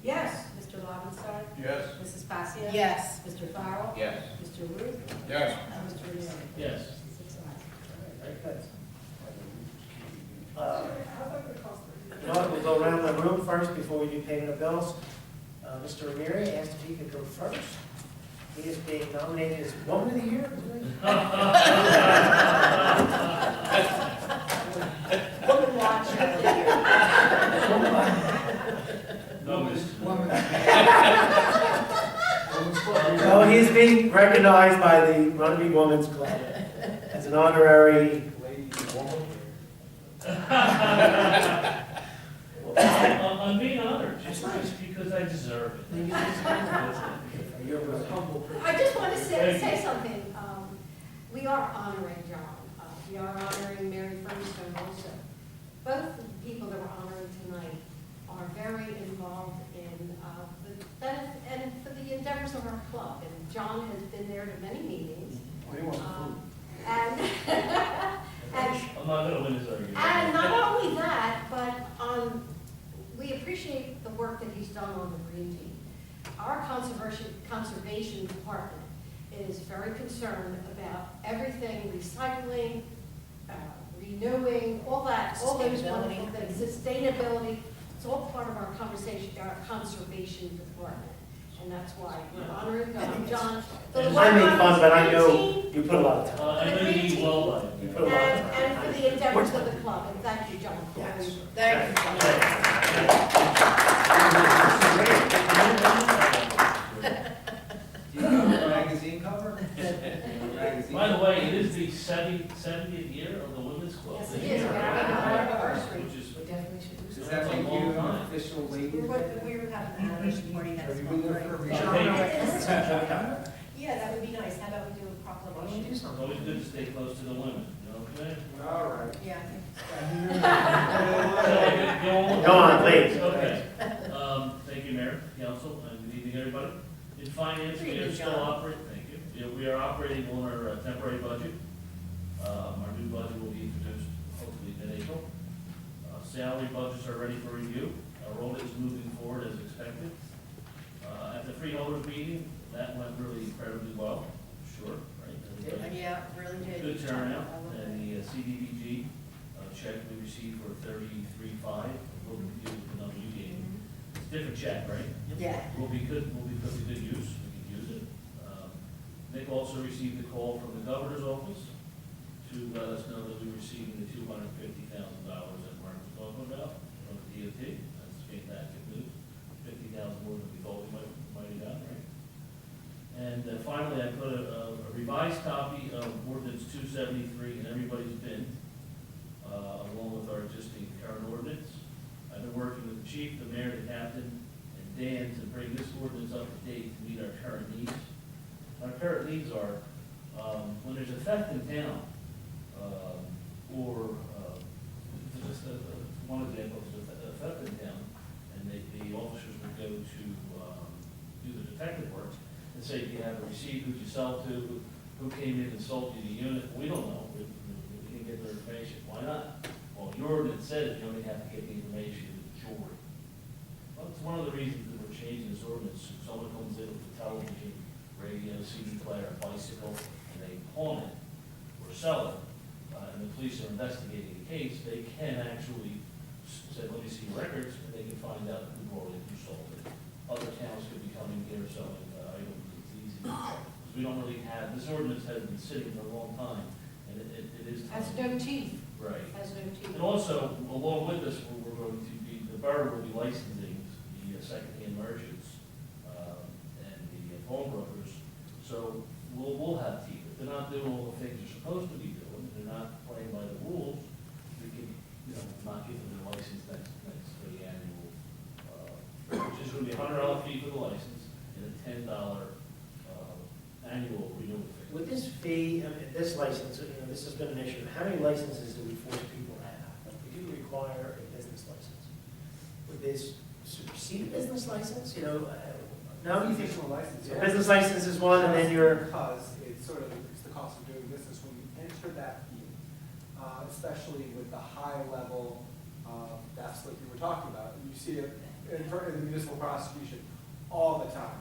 Yes. Mr. Lobenstein? Yes. Mrs. Passiak? Yes. Mr. Farrell? Yes. Mr. Root? Yes. And Mr. Renier? Yes. 6 ayes. Very good. You know what, we'll go around the room first before we do payment of bills. Mr. Ramirez asked if he could go first. He is being nominated as Woman of the Year. Woman Watch of the Year. No, Mr. Oh, he's being recognized by the Runnemede Women's Club as an honorary. I'm being honored, just because I deserve it. I just want to say something. We are honoring John. We are honoring Mary Firmstone also. Both the people that we're honoring tonight are very involved in the benefit and for the endeavors of our club. And John has been there to many meetings. And I'm not gonna win this argument. and not only that, but we appreciate the work that he's done on the green team. Our conservation department is very concerned about everything, recycling, renewing, all those wonderful things, sustainability. It's all part of our conservation department. And that's why we're honoring John. For the I work make on fun, but I the know green team, you put a lot of time. I know you need well by You it. put a lot of time. and for the endeavors of the club. And thank you, John. Yes. Thank you. Do you have a magazine cover? Magazine By the way, it is the 70th year of the Women's Club. Yes, it is. We're having our anniversary. Which is, We definitely should do Does so. that make you Long an time. official lady? We're having an anniversary party next Have you month, been there right? for a I reason? Yeah, that would be nice. How about we do a proclamation? it's always good to stay close to the women, you know what I'm saying? All right. Yeah, I think. Go on, please. Okay. Thank you, Mayor, Council, and good evening, everybody. In finance, we are still operating, thank you. Yeah, we are operating on our temporary budget. Our new budget will be introduced hopefully mid-April. Salary budgets are ready for review. Our audit is moving forward as expected. At the freeholders meeting, that went really incredibly well, sure, right? Everybody- Yeah, really did. Good turnout, and the CDBG check we received for 33.5, we'll review the number you gave. It's a different check, right? Yeah. Will be good, will be put to good use, we can use it. Nick also received a call from the governor's office to let us know that we were receiving the $250,000 that Mark was talking about from the DOT. That's fantastic news, 50,000 more than we thought we might have gotten, right? And finally, I put a revised copy of ordinance 273 in everybody's bin, along with our existing current ordinance. I've been working with the chief, the mayor, the captain, and Dan to bring this ordinance up to date to meet our current needs. Our current needs are, when there's a theft in town, or, just one example is a theft in town, and the officers would go to do the detective work, and say, if you have a receipt, who'd you sell to, who came in and sold you the unit, we don't know, we didn't get their information, why not? Well, your ordinance says you only have to get the information to the jury. Well, it's one of the reasons that we're changing this ordinance. Someone comes in with a television, radio, CD player, bicycle, and they pawn it or sell it, and the police are investigating the case, they can actually say, let me see records, and they can find out who brought it, who sold it. Other towns could be coming here selling items, it's easy to check. Because we don't really have, this ordinance has been sitting for a long time, and it is time. Has no teeth. Right. Has no teeth. And also, along with this, we're going to be, the borough will be licensing the secondhand merchants and the pawnbrokers. So we'll have teeth. If they're not doing all the things they're supposed to be doing, they're not playing by the rules, we can, not give them their license next for the annual, which is going to be a $100 fee for the license and a $10 annual renewal fee. With this fee, this license, this has been an issue. How many licenses do we force people to have? Like, we do require a business license. Would this supersede a business license? No, you think Additional license. a business license is one, and then you're. Because it's sort of, it's the cost of doing business when you enter that field, especially with the high level of, that's what you were talking about. You see it in the municipal prosecution all the time.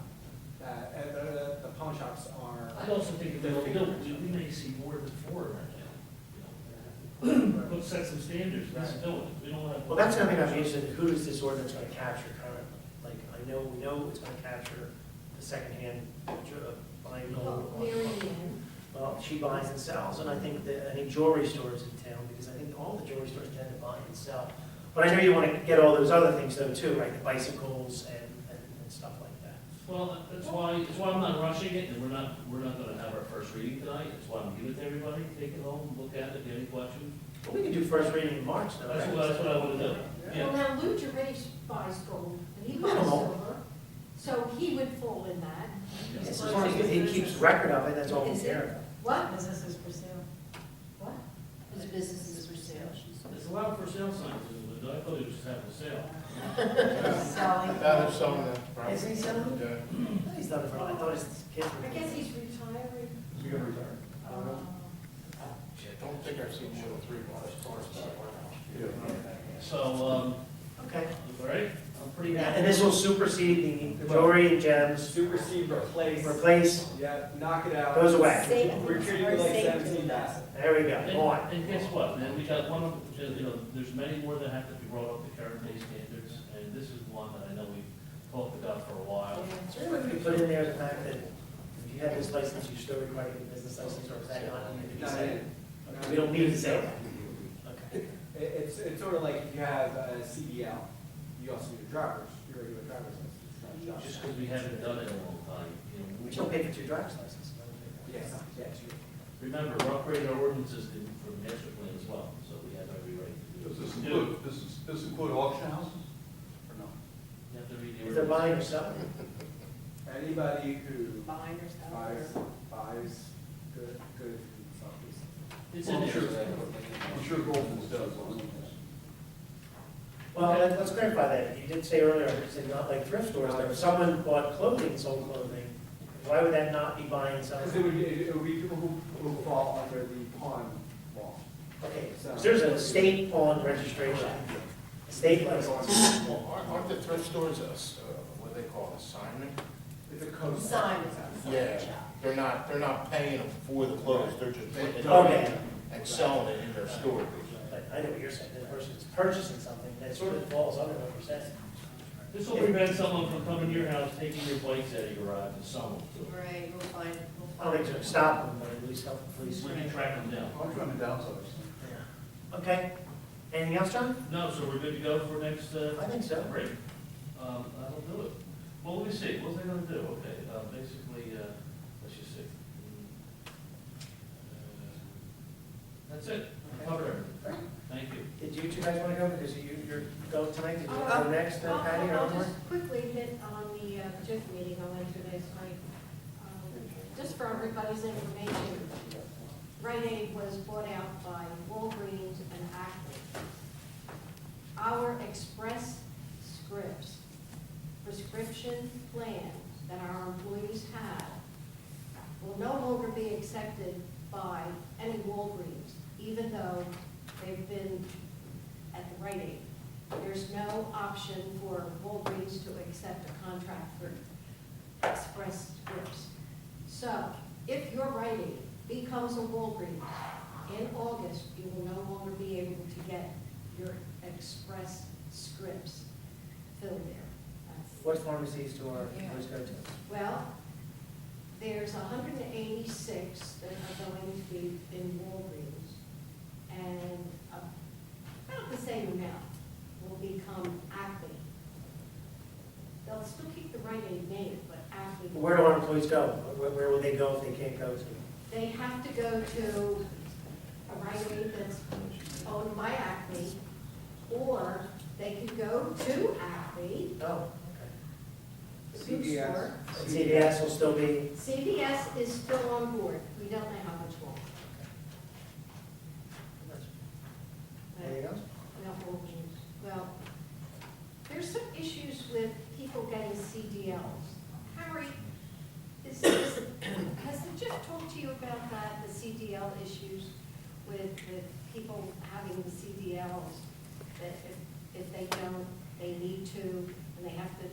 And the pawn shops are. I also think if they don't build, we may see more than 4 right now. You know, Put set some standards, let's do it. We don't want to. Well, that's something I'm interested in, who is this ordinance going to capture currently? Like, we know it's going to capture the secondhand buying Well, gold. Mary Ann, Well, she buys and sells, and I think jewelry stores in town, because I think all the jewelry stores tend to buy and sell. But I know you want to get all those other things though too, right, the bicycles and stuff like that. Well, that's why I'm not rushing it, and we're not gonna have our first reading tonight. That's why I'm giving it to everybody, take it home, look at it, get any questions. Well, we can do first reading in March though. That's right? what I wanna do. well, Yeah. now Lou Gervais buys gold, and he buys Minimal. silver, so he would fall in that. Yes, as long as he keeps record of it, that's all we care about. What? Businesses for sale. What? His business is for sale. It's allowed for sale signs in the window. I thought it was just having a sale. Selling. Now they're selling that. Is he selling? Yeah. He's done it for, I thought his kids were. I guess he's retiring. Is he gonna retire? Yeah, don't think I've seen more than 3 cars back. So, Okay. all right, I'm pretty And happy. this will supersede the jewelry and gems, Supersede, replace, replace, knock it out. goes away. We're treating you like 17 bassett. There we go, on. And guess what, man, we got one of, there's many more that have to be brought up to current day standards, and this is one that I know we've talked about for a while. Is there anything we put in there the fact that if you have this license, you still require to get a business license, or is that not needed to be Not said? in. Okay, we don't need to say that. Okay. It's sort of like if you have a CDL, you also need a your regular driver's license. It's not Just because we haven't done it in a long time, We don't pay for 2 driver's licenses. Yes, yes, you. Remember, we're upgrading our ordinances for the master plan as well, so we have every right to do Does it. this include auction houses? Or no? You have to read the If they're ordinance. buying or selling. Anybody who Buying or selling. buys good for himself. It's in there. I'm sure Goldman's does. Well, let's clarify that. You did say earlier, you said not like thrift stores, but if someone bought clothing, sold clothing, why would that not be buying and selling? Because it would be people who fall under the pawn law. Okay, so there's a state pawn registration, a state license. Well, aren't the thrift stores, what do they call it, assignment? It's a code. Sign. Yeah, they're not paying them for the clothes, they're just putting it Okay. in and selling it in their store. But I know what you're saying, the person's purchasing something, that sort of falls under what we're saying. This will prevent someone from coming to your house, taking your bikes out of your garage and selling them to them. Right, we'll find. I don't think it's gonna stop them, but at least help the police. We can track them down. I'm trying to downsize. Yeah. Okay, anything else, John? No, so we're good to go for next, I think so. break? That'll do it. Well, let me see, what was I gonna do? Okay, basically, let's just see. That's it, I covered everything. Thank you. Did you 2 guys wanna go, because you're going tonight, did you I'll- wanna go next, Patty, or I'll Omar? just quickly hit on the JIF meeting I went to last night. Just for everybody's information, Rite Aid was bought out by Walgreens and Acme. Our Express Scripts prescription plans that our employees have will no longer be accepted by any Walgreens, even though they've been at the Rite Aid. There's no option for Walgreens to accept a contract for Express Scripts. So if your Rite Aid becomes a Walgreens in August, you will no longer be able to get your Express Scripts filled there. That's- What pharmacies do our employees go to? Well, there's 186 that are going to be in Walgreens, and about the same amount will become Acme. They'll still keep the Rite Aid name, but Acme. Where do our employees go? Where will they go if they can't go to? They have to go to a Rite Aid that's owned by Acme, or they could go to Acme, Oh, okay. the food CVS. store. And CVS will still be, CVS is still on board. We don't know how much longer. anything else? No, well, there's some issues with people getting CDLs. Harry, has the Jeff talked to you about that, the CDL issues with people having CDLs, that if they don't, they need to, and they have to,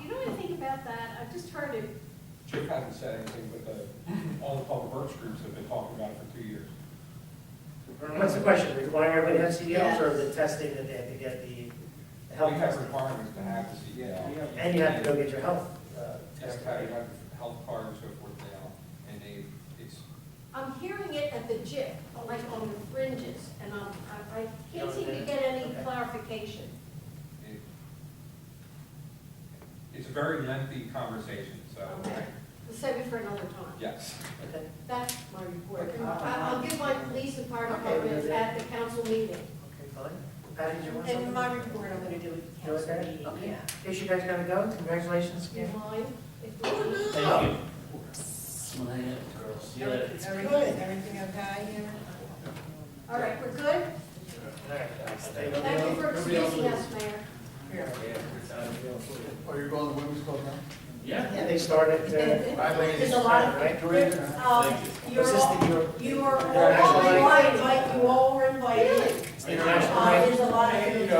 you know anything about that? I've just heard it. Chief hasn't said anything, but all the public works groups have been talking about it for 2 years. What's the question? Requiring everybody to have CDLs or the testing that they have to get the health We have testing? requirements to have the CDL. And you have to go get your health You have test. to have your health card and so forth now, and it's, I'm hearing it at the JIP, like on the fringes, and I can't seem to get any clarification. it's a very lengthy conversation, so. Okay, we'll save it for another time. Yes. Okay. That's my report. I'll give my police and fire Okay, departments we'll do at the council meeting. Okay, fine. Patty, did you want And something? my report, I'm gonna do it at the You council okay? meeting, Okay. yeah. Guess you guys gotta go. Congratulations Do you again. mind? If we- Thank you. See you later. Everything okay here? All right, we're good? All right. Thank you for excusing us, Mayor. Are you going to women's club now? Yeah. They started, There's a lot of, right? you're Was this the, you are International all night? invited, you all were invited. International night? There's a lot of food.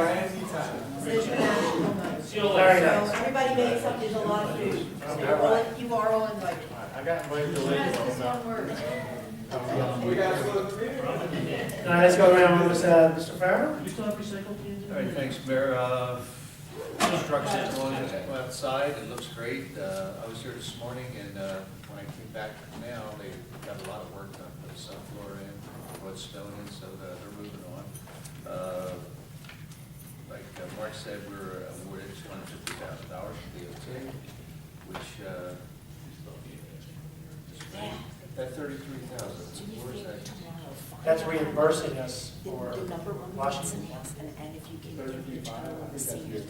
It's international night. See you later. Very So nice. everybody makes up, there's a lot of food. So you are all invited. I got invited to Yes, this one word. We got to close the meeting. All right, let's go around with Mr. Farrell. Do we still have recycled cans? All right, thanks, Mayor. Construction going outside, it looks great. I was here this morning, and when I came back now, they got a lot of work done, put the subfloor in, put stone in, so they're moving on. Like Mark said, we're awarded $250,000 from DOT, which, that 33,000, where's that? That's reimbursing us for The number one Washington. and if you can give the general the senior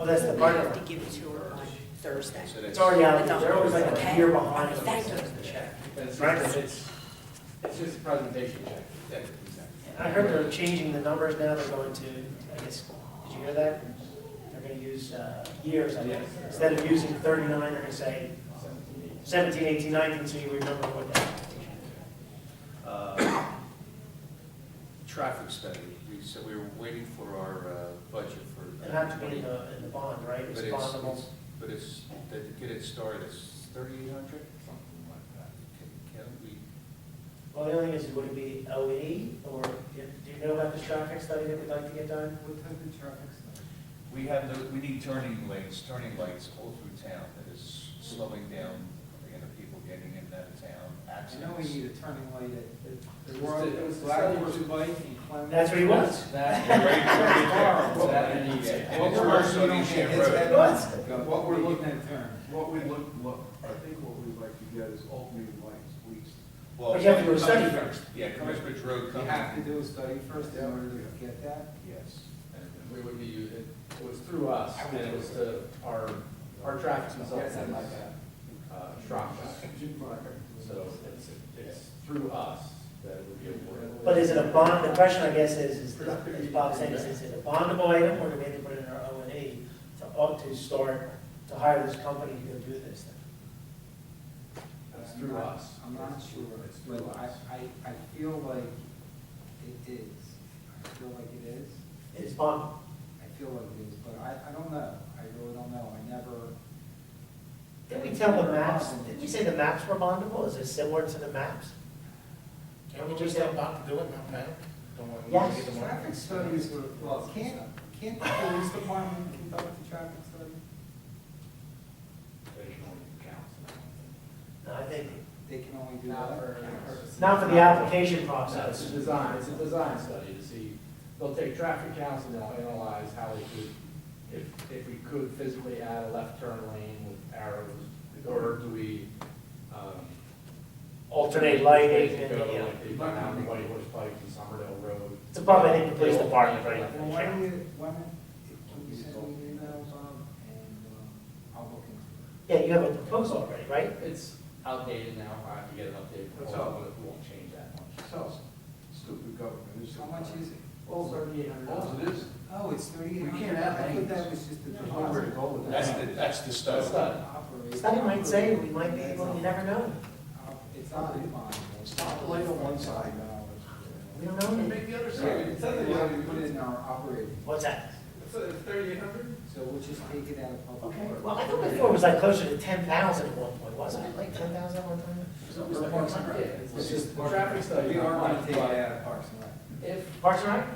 Oh, that's the partner. You have to give it to her on Thursday. So It's that's, already out there. They're always like a year behind us. Thank you. The check. It's just a presentation check. yeah, exactly. I heard they're changing the numbers now. They're going to, I guess, did you hear that? They're going to use years, I guess. Instead of using 39, they're going to say 17, 18, 19, so you remember what that. Traffic study, so we were waiting for our budget for. It had to be in the bond, right? It's bondable. But it's, to get it started, it's 3,800? Something like that. Can we, Well, the only thing is, would it be OE, or do you know about this traffic study that we'd like to get done? What type of traffic study? we need turning lights all through town that is slowing down, people getting in and out of town, I know we accidents. need a turning light at, It was the study was- That's what he wants. That, and the, What we're Commercial looking on East End at- Road. He wants. What we're looking at turn. I think what we'd like to get is alternating lights, please. Well, But you have to do a study first. Yeah, Commissioner Road You coming. have to do a study first in order to get that? Yes. and we would be, it was through us, and it was to our traffic consultant, like Strong. So it's through us that it would be awarded. But is it a bond, the question I guess is Bob saying, is it a bondable item, or do we have to put it in our O&E to start, to hire this company to go do this thing? It's through us. I'm not sure, It's through but us. I feel like it is. I feel like it is. It's bondable. I feel like it is, but I don't know. I really don't know. I never. Did we tell the maps, did we say the maps were bondable? Is it similar to the maps? Can't we just get about to do it now, Pam? Yes. Traffic studies were, well, can't the police department conduct the traffic study? No, I think, They can only do Not that. for- not for the application It's process. a design, it's a design study to see, they'll take traffic counts and they'll analyze how they could, if we could physically add a left turn lane with arrows, or do we, Alternate lighting ways to and, go, yeah. like they've done out in White Horse Pike and Sommerdale Road. It's above, I think, the police department, right? Well, why don't you can you send me an email, Bob, and I'll look into it. Yeah, you have a proposal already, right? It's outdated now, I have to get an update, What's but up? it won't change that much. So, stupid government. How much is it? Oh, $3,800. it is? Oh, it's 38. We can't have I thought lanes. that was just the There's nowhere to deposit. go with That's that. that's the study. That's done. Operate- Study might say we might be able, you never know. It's not bondable, Stop the light on one side. We don't know. Make the other Yeah, side. it sounds like we have to put it in our operating, What's that? So it's 3,800? so we'll just take it out of public Okay, works. well, I thought before it was like closer to 10,000 at one point, wasn't it? Like 10,000 at one time? For Parks and Rec. It's just the traffic study. We are gonna take it but out of Parks and Rec. If, Parks and Rec?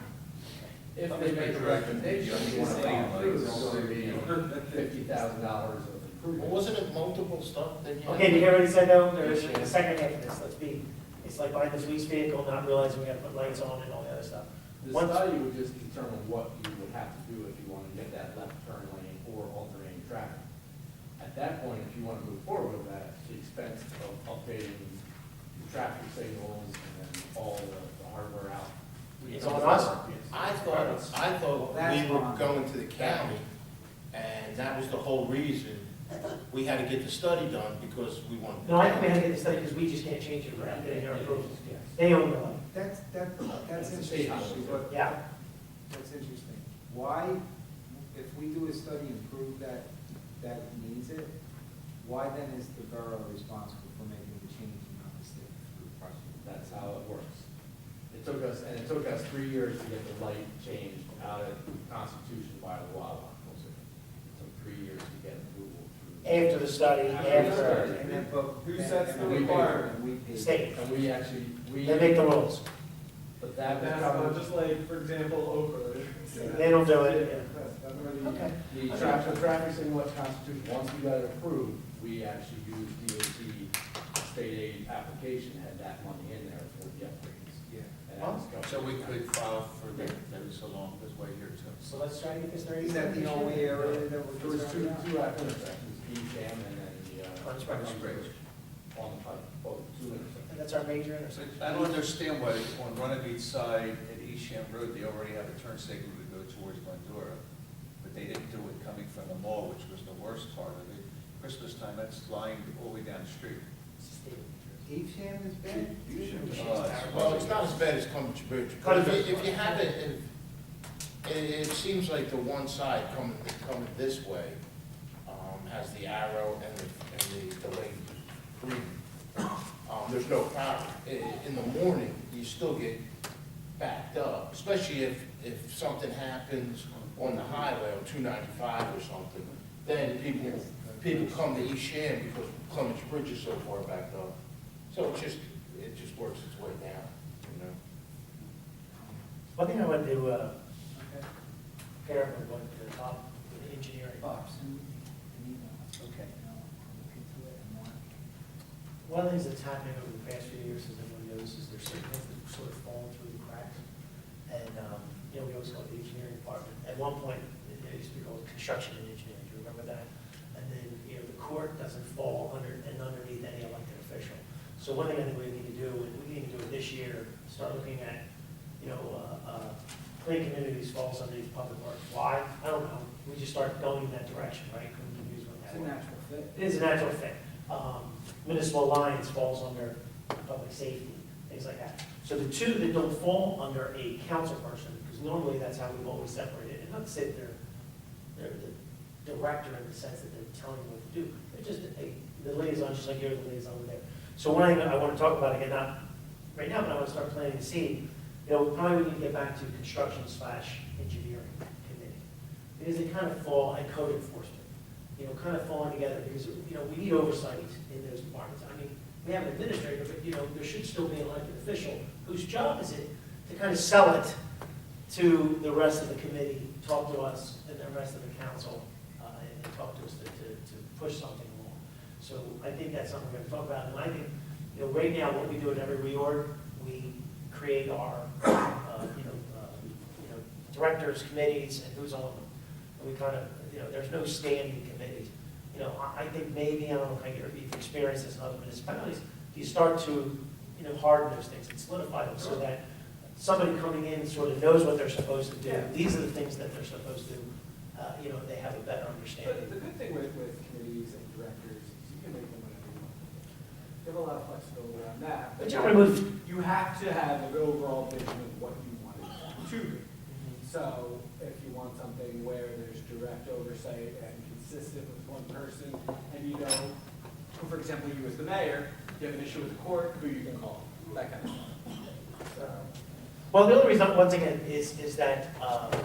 if they make a recommendation, You it's understand, like, going to be $50,000 of improvement. Well, wasn't it multiple stuff that you? Okay, did you hear what he said though? There is a second half of this, let's be, it's like buying this lease vehicle, not realizing we gotta put lights on and all the other stuff. The Once- study would just determine what you would have to do if you want to get that left turn lane or alternating traffic. At that point, if you want to move forward with that, the expense of updating the traffic signals and then all the hardware out. It's on us? I thought That's we were fine. going to the county, and that was the whole reason we had to get the study done, because we wanted. No, I think we had to get this study because we just can't change it without getting their approval. They own the land. That's It's a state interesting, highway. but Yeah. that's interesting. Why, if we do a study and prove that it needs it, why then is the borough responsible for making the change and not the state? That's how it works. It took us 3 years to get the light changed out of Constitution by the law. It took 3 years to get approval through. After the study, after, And then, but. Who and- sets and the we pay- requirement? and we pay. state, And we actually, they make the rules. but that was That's not covered. just like, for example, Oak Road. They don't do it, yeah. That's already- Okay. The traffic signal at Constitution, once we got it approved, we actually used DOT state aid application, had that money in there for the upgrades. Yeah. And that was covered. So we could file for that, that was along this way here too. So let's try to get this thirty. Is that the only area that There we're was two concerned about? intersections, Easham and then the, On Spruce Bridge. on the pipe, both two intersections. And that's our major intersection. I don't understand why on Runnemede side at Easham Road, they already have a turn signal to go towards Glendora, but they didn't do it coming from the mall, which was the worst part of it. Christmas time, that's lying all the way down the street. Evesham is bad? Well, it's not as bad as Cumberland Bridge, but if you have it, it seems like the one side coming this way, has the arrow and the lane green. There's no problem. In the morning, you still get backed up, especially if something happens on the highway on 295 or something. Then people come to East Sham because Clements Bridge is so far backed up. So it just works its way down, you know? One thing I want to pair up with what the top, with engineering. Okay. Look into it and more. One of the things that's happening over the past few years, as everyone knows, is there's certain things that sort of fallen through the cracks. And, we always call it the engineering department. At one point, it used to be called construction and engineering, do you remember that? And then, the court doesn't fall underneath any elected official. So one thing I think we need to do, and we need to do it this year, start looking at, clean communities falls underneath public works. Why? I don't know. We just start going in that direction, right? Clean communities went It's that a way. natural fit. It is a natural fit. Municipal alliance falls under public safety, things like that. So the two that don't fall under a council person, because normally that's how we've always separated, and not to say that they're the director in the sense that they're telling you what to do. They're just the liaison, just like you're the liaison over there. So one thing I want to talk about, again, not right now, but I want to start planting the seed. Probably we need to get back to construction/engineering committee. Because they kind of fall, and code enforcement, kind of falling together, because, we need oversight in those departments. I mean, we have an administrator, but, there should still be an elected official whose job is it to kind of sell it to the rest of the committee, talk to us and the rest of the council, and talk to us to push something along. So I think that's something we're going to talk about. And I think, right now, what we do at every reorg, we create our, directors, committees, and who's on them. And we kind of, there's no standing committees. I think maybe, I don't know if you've experienced this in other municipalities, you start to, harden those things and solidify them so that somebody coming in sort of knows what they're supposed to do. Yeah. These are the things that they're supposed to, they have a better understanding. But the good thing with committees and directors is you can make them whatever you want. You have a lot of flexibility around that. But you're gonna move. You have to have an overall vision of what you want it to be. So if you want something where there's direct oversight and consistent with one person, and for example, you as the mayor, you have an issue with the court, who you can call. that kind of stuff. Well, the only reason, once again, is that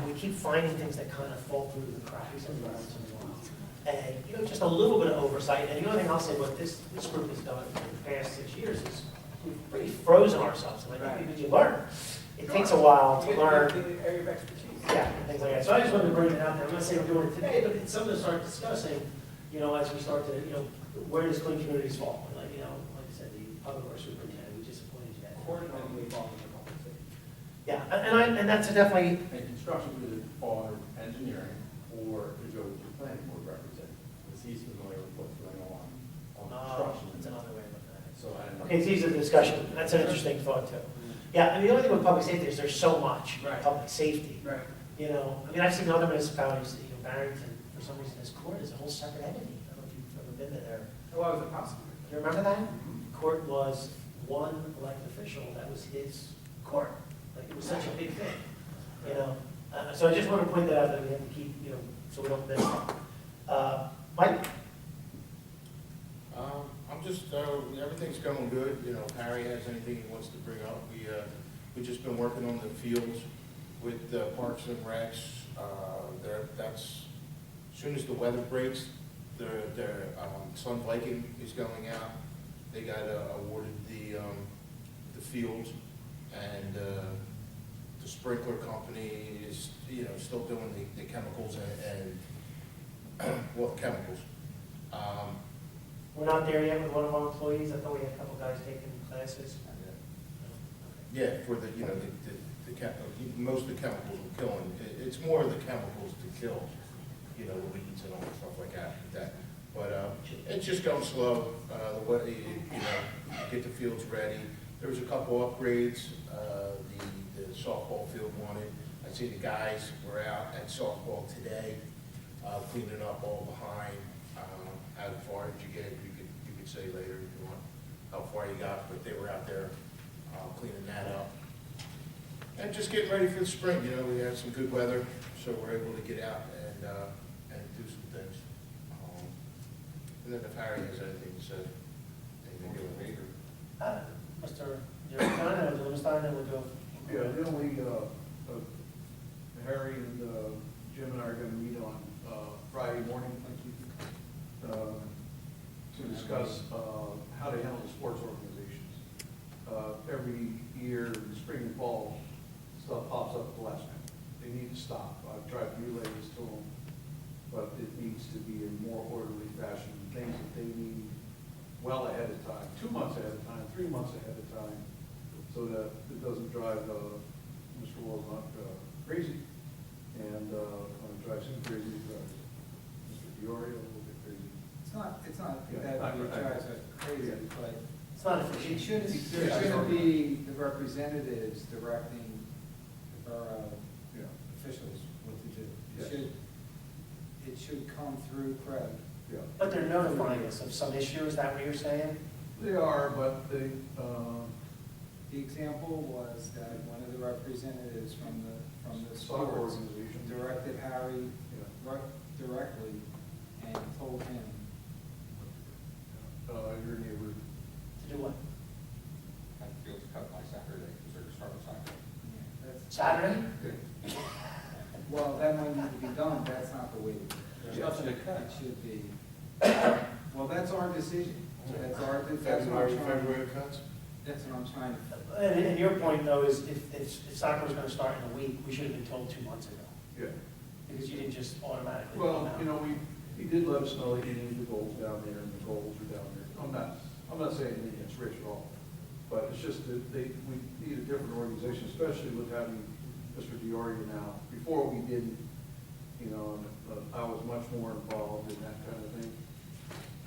we keep finding things that kind of fall through the cracks every once in a while. And, you know, just a little bit of oversight. And the only thing I'll say, what this group has done for the past 6 years is we've pretty frozen ourselves. And I think because you learn. It takes a while to learn. The area of expertise. Yeah, and things like that. So I just wanted to bring it out there. I'm not saying we're doing it today, but it's something to start discussing, you know, as we start to, you know, where does clean communities fall? Like, you know, like I said, the public works superintendent, we just appointed you. Coordinating with all of the public safety. Yeah, and that's definitely, And construction could either fall under engineering or could go to the planning board representative, because he's familiar with what's going on construction. that's another way of looking at it. So I don't know. Okay, it's easy to discussion. That's an interesting thought too. Yeah, and the only thing with public safety is there's so much Right. public safety. Right. You know, I mean, I've seen other municipalities, you know, Barrington, for some reason, his court is a whole separate entity. I don't know if you've ever been there. Oh, I was a prosecutor. Do you remember that? Court was one elected official, that was his court. Like, it was such a big thing, you know? So I just want to point that out, that we have to keep, you know, so we don't miss that. Mike? I'm just, everything's going good, you know, if Harry has anything he wants to bring up, we've just been working on the fields with Parks and Recs. That's, as soon as the weather breaks, their Sun Viking is going out. They got awarded the fields, and the sprinkler company is, you know, still doing the chemicals and well, chemicals. We're not there yet with one of our employees. I thought we had a couple guys taking classes. Yeah, for the, you know, most of the chemicals we're killing, it's more of the chemicals to kill, you know, the weeds and all that stuff like that. But it's just going slow, the way, you know, get the fields ready. There was a couple upgrades, the softball field wanted. I see the guys were out at softball today, cleaning up all behind. How far did you get? You could say later if you want how far you got, but they were out there cleaning that up. And just getting ready for the spring, you know, we had some good weather, so we're able to get out and do some things. And then if Harry has anything to say, anything to do with me. Mr. Stein, and Mr. Stein, then we'll go. Yeah, the only, Harry and Jim and I are gonna meet on Friday morning, to discuss how to handle the sports organizations. Every year, in the spring and fall, stuff pops up at the last minute. They need to stop. I've tried to relay this to them, but it needs to be in more orderly fashion. Things that they need well ahead of time, 2 months ahead of time, 3 months ahead of time, so that it doesn't drive Mr. Wolfont crazy. And when it drives him crazy, it drives Mr. Diorio a little bit crazy. It's not Yeah, that it not drives us crazy, but It's not it efficient. shouldn't be the representatives directing the borough Yeah. officials what to do. Yes. It should come through Craig. Yeah. But they're notifying us of some issue, is that what you're saying? They are, but they, The example was that one of the representatives from the soccer sports organization. directed Harry Yeah. directly and told him, Your neighbor. To do what? Had the fields cut by Saturday, because they're starting Saturday. yeah, that's, Saturday? well, that might need to be done, that's not the way to do it. There's nothing to cut. It should be, well, that's our decision. That's what I'm February trying, cuts? that's what I'm trying to. And your point though is if soccer was gonna start in a week, we should have been told 2 months ago. Yeah. Because you didn't just automatically. Well, come out. you know, he did let us know that he needed the goals down there, and the goals are down there. I'm not saying anything against Rich at all, but it's just that we need a different organization, especially with having Mr. Diorio now. Before we didn't, you know, and I was much more involved in that kind of thing.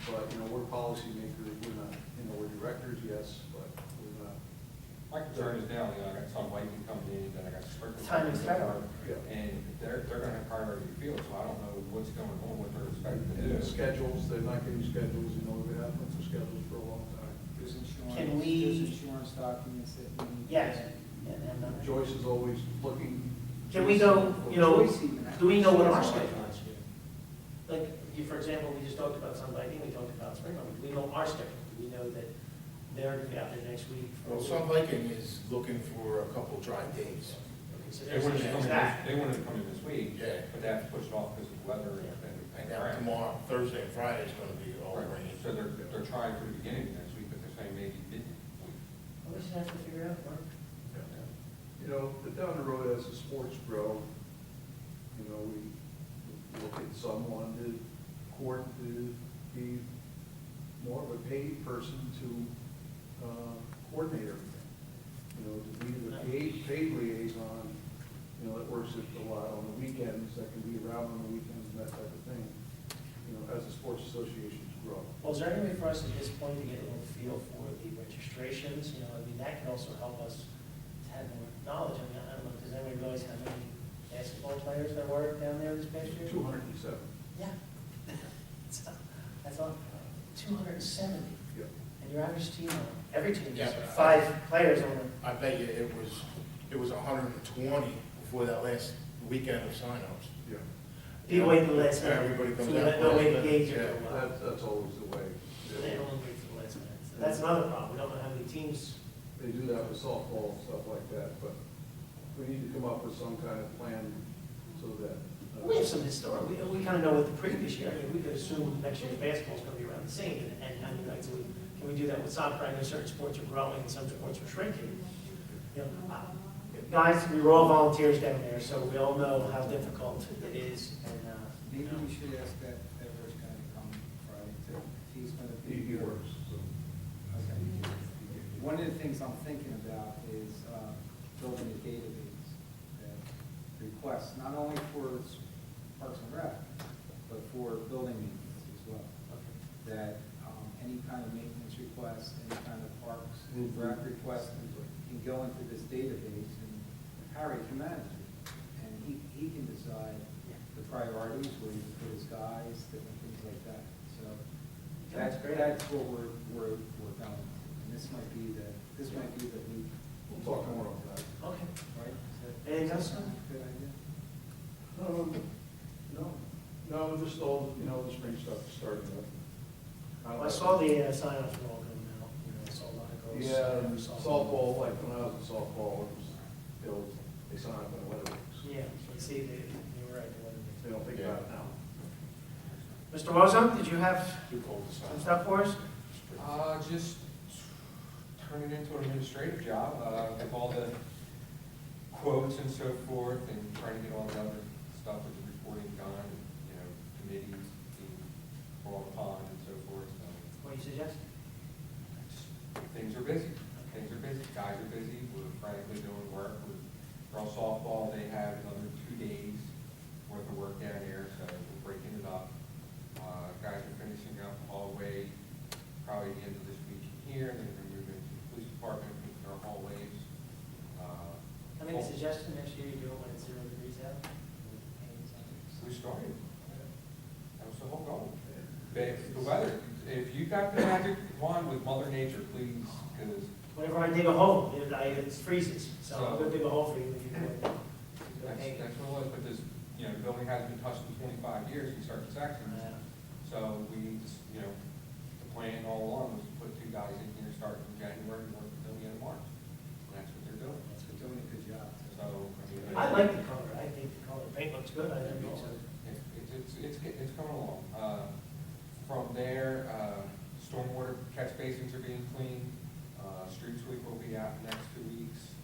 But, you know, we're policymakers, we're not, you know, we're directors, yes, but we're not. My concern is now, you know, I got Sun Viking coming in, then I got Sprinkler. Timing's terrible. Yeah. And they're gonna have priority fields, so I don't know what's going on, what they're expecting to do. And schedules, they're not getting schedules, you know, we've had them for schedules for a long time. There's insurance, Can we- there's insurance documents that we need. to Yes. get. And, Joyce is always looking. can we know, you know, Joyce even has- do we know what our Joyce has schedule is? Like, for example, we just talked about Sun Viking, we talked about Spring, do we know our schedule? Do we know that they're gonna be out there next week. Well, Sun Viking is looking for a couple dry days. Okay, so They there's wanted to come in, that. they wanted to come in this week, Yeah. but they have to push it off because of the weather and And now tomorrow, Thursday and Friday is gonna be all Right. rainy. So they're trying for the beginning of next week, but they're saying maybe midweek. Well, we just have to figure out, Mark. You know, but down the road as the sports grow, you know, we look at someone to be more of a paid person to coordinate everything. You know, to be the paid liaison, you know, that works a lot on the weekends, that can be around on the weekends and that type of thing, you know, as the sports associations grow. Well, is there any way for us at this point to get a little feel for the registrations? You know, I mean, that can also help us to have more knowledge. I mean, I don't know, does anybody realize how many basketball players there were down there this past year? 207. Yeah. That's all, 270. Yeah. And your average team, every team Yeah, has but 5 players on it. I bet you it was 120 before that last weekend of signups. Yeah. People wait till the last minute. Everybody comes So out. no way to gauge Yeah, it. That's always the way. They don't wait till the last minute. So that's another problem. We don't know how many teams. They do that with softball and stuff like that, but we need to come up with some kind of plan so that. We have some historic, we kind of know what the previous year, I mean, we could assume next year's basketball is going to be around the same, and how many nights a week. Can we do that with soccer? I know certain sports are growing and some sports are shrinking. You know, guys, we were all volunteers down there, so we all know how difficult it is, and, you Maybe know. we should ask that Everett's gonna come Friday too. He's gonna be He here. works, so. Okay. One of the things I'm thinking about is building a database that requests, not only for Parks and Rec, but for building maintenance as well. That any kind of maintenance request, any kind of Parks and Rec request can go into this database, and Harry can manage it. And he can decide the priorities, where he can put his guys, different things like that. So That's great. That's what we're going to. And this might be the week. We'll talk more about that. Okay. Right? Anything else? Good idea. No, just all, you know, the spring stuff is starting up. Well, I saw the sign-ups were all coming out, you know, I saw a lot of girls. Yeah, and softball, like when I was in softball, they sign up in letter weeks. Yeah, you see, they were right. They don't think about it now. Mr. Wozo, did you have Too cold to sign. some stuff for us? Just turn it into an administrative job, with all the quotes and so forth, and trying to get all the other stuff with the reporting done, you know, committees, being brought upon and so forth, so. What do you suggest? Things are busy, guys are busy, we're frankly doing work with girls softball, they have another 2 days worth of work down here, so we're breaking it up. Guys are finishing up the hallway, probably the end of this week here, and then we're moving to the police department, with our hallways. I make a suggestion, next year you do it when it's 0 degrees out. We started, that was the whole goal. The weather, if you got the magic wand with Mother Nature, please, because Whenever I dig a hole, it freezes, so I'm gonna dig a hole for you if you do it. that's what it was, but this, you know, the building hasn't been touched in 25 years, we started sections. So we, just, you know, the plan all along was to put 2 guys in here starting in January and work until the end of March. And that's what they're doing. We're doing a good job. So, I mean. I like the color, I think the color paint looks good, I think so. It's coming along. From there, stormwater catch basins are being cleaned. Street sweep will be out the next 2 weeks,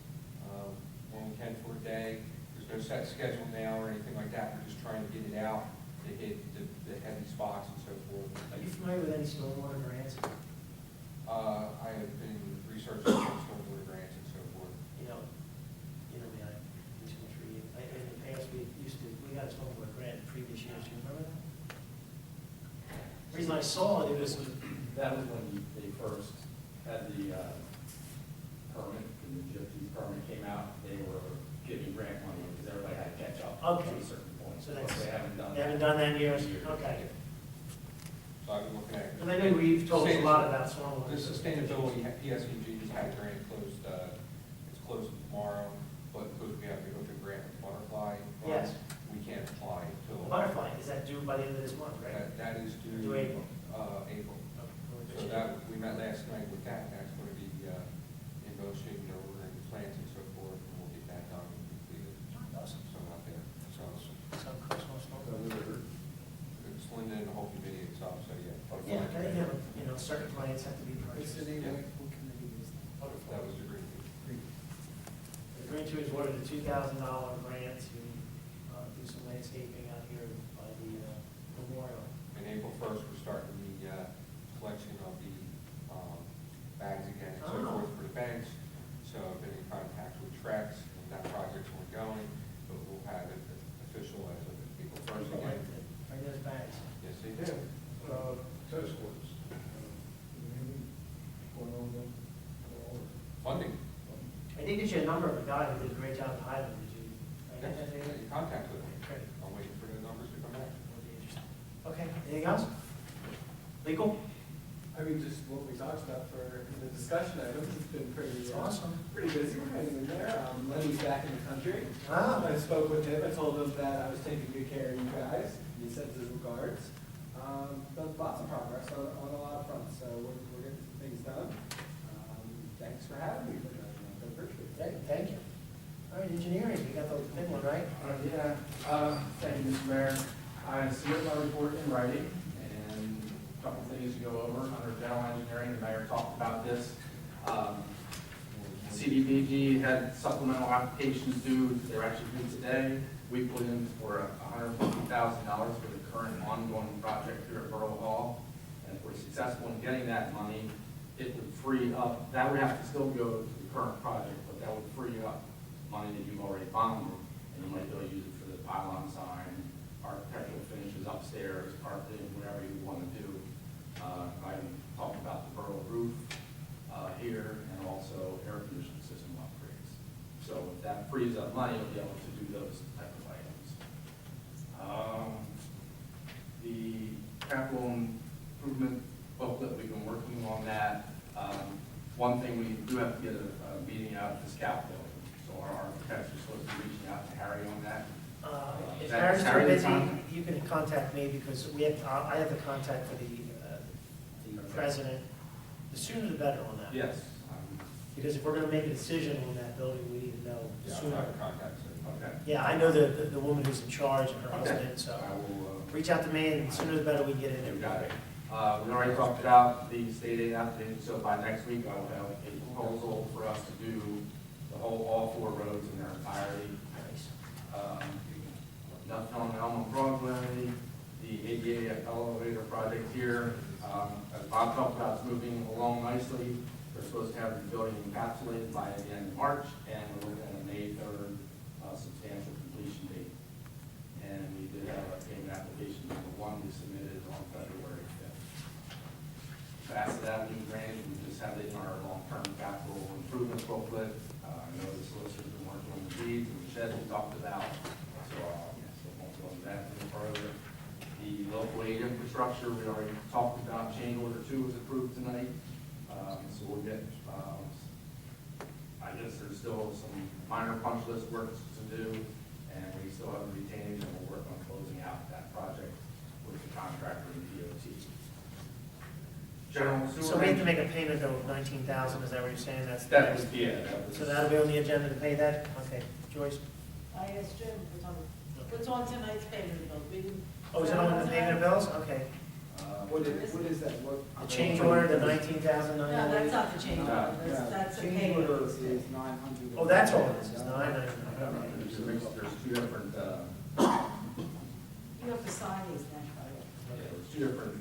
when we can for a day. There's no set schedule now or anything like that. We're just trying to get it out to hit the heavy spots and so forth. Are you familiar with any stormwater grants? I have been researching stormwater grants and so forth. You know me, I do too much reading. In the past, we got a stormwater grant in previous years, do you remember that? The reason I saw it was, That was when they first had the permit, and the gypsy permit came out, they were giving grant money, because everybody had to catch up to Okay. a certain point. So But that's- they haven't done that. they haven't done that in years, okay. So I've been looking at. And I know we've told us a lot about stormwater. The sustainability, PSEG has had a grant closed, it's closed tomorrow, but because we have to go to grant with Butterfly. Yes. We can't apply The until. butterfly, is that due by the end of this month, right? That is due. Due April. April. Okay. So that, we met last night with that, that's know, certain clients have to be What's the purchased. name of what committee is that? That was the green. The Green Tree was awarded a $2,000 grant to do some landscaping out here by the memorial. And April 1st, we're starting the collection of the bags again, and so Oh. forth for the banks. So I've been in contact with Trex, and that project's ongoing, but we'll have it official as of April 1st again. Are those bags? Yes, they do. Tennis courts. Going on them? Funding. I did get you a number of a guy who did a great job in Highland. Did you? I Yes, get that to you? you contact with them. Great. I'm waiting for the numbers to come back. That'll be interesting. Okay, anything else? Legal? I mean, just what we talked about for the discussion items, it's been pretty, Awesome. pretty busy, we're hanging in there. Lenny's back in the country. Ah. I spoke with him, I told him that I was taking good care of you guys, he sends his regards. But lots of progress on a lot of fronts, so we're getting some things done. Thanks for having me for that, I appreciate it. Thank you. All right, engineering, you got the big one, right? Thank you, Mr. Mayor. I submitted my report in writing, and a couple things to go over. Under general engineering, the mayor talked about this. CDBG had supplemental applications due, they're actually due today. We put in for $150,000 for the current ongoing project here at Borough Hall. And if we're successful in getting that money, it would free up, that would have to still go to the current project, but that would free up money that you've already bonded, and you might be able to use it for the pylon sign, architectural finishes upstairs, carpeting, whatever you want to do. I talked about the Borough roof here, and also air conditioning system upgrades. So if that frees up money, you'll be able to do those type of items. The capital improvement booklet, we've been working on that. One thing, we do have to get a meeting out at this capital. So our architects are supposed to be reaching out to Harry on that. If That Harry's too Harry busy, time? you can contact me because I have the contact for the president. The sooner the better on that. Yes. Because if we're gonna make a decision on that building, we need to know Yeah, I'll sooner. try to contact them. Okay. Yeah, I know the woman who's in charge and her Okay. husband, so I will, reach out to me and the sooner the better we can get in there. you got it. We already talked about the state aid application, so by next week I will have a proposal for us to do all 4 roads in their entirety. Nice. Nothing on Elm on Broadway, the ADA elevator project here, as Bob talked about, it's moving along nicely. They're supposed to have the building encapsulated by the end of March, and we're looking at a May 3rd substantial completion date. And we did have a payment application number 1 we submitted on February 5th. Bassett Avenue drainage, we just have it in our long-term capital improvement booklet. I know the solicitor's been working on the deeds and the shed we talked about, so won't go into that any further. The local aid infrastructure, we already talked about, change order 2 was approved tonight. So we'll get, I guess there's still some minor punch list work to do, and we still have a retainage, and we'll work on closing out that project with the contractor and DOT. General sewer. So we have to make a payment of 19,000, is that what you're saying? That's the That next- was, yeah, that was. So that'll be on the agenda to pay that? Okay, Joyce? I asked Jim, what's on tonight's payment bill? We didn't- Oh, is it on the payment of bills? Okay. What is that? The change order, the 19,000, No, that's not the change order, Yeah, that's a change payment. order is 900. Oh, that's all it is, it's 999. There's 2 different, You have to sign these then. there's 2 different.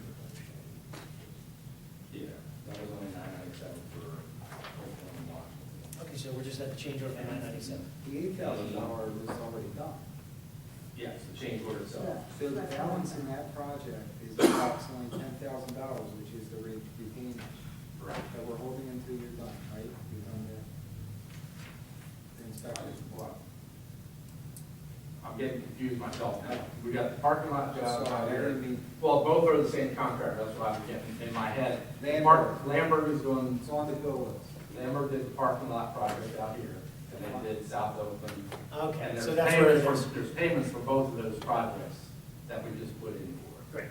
Yeah, that was only 997 for one. Okay, so we're just at the change order for 997. The $8,000 was already done. Yes, the change order itself. So the balance in that project is approximately $10,000, which is the retainage Correct. that we're holding until you're done, right? You're done the inspection. Well, I'm getting confused myself now. We got the parking lot job Sorry, out I here. didn't mean- Well, both are the same contractor, that's what I'm getting in my head. Lambert is doing, It's on the bill list. Lambert did the parking lot project out here, and they did South Oakland. Okay, And so there's that's where it payments is. for, there's payments for both of those projects that we just put in for. Great.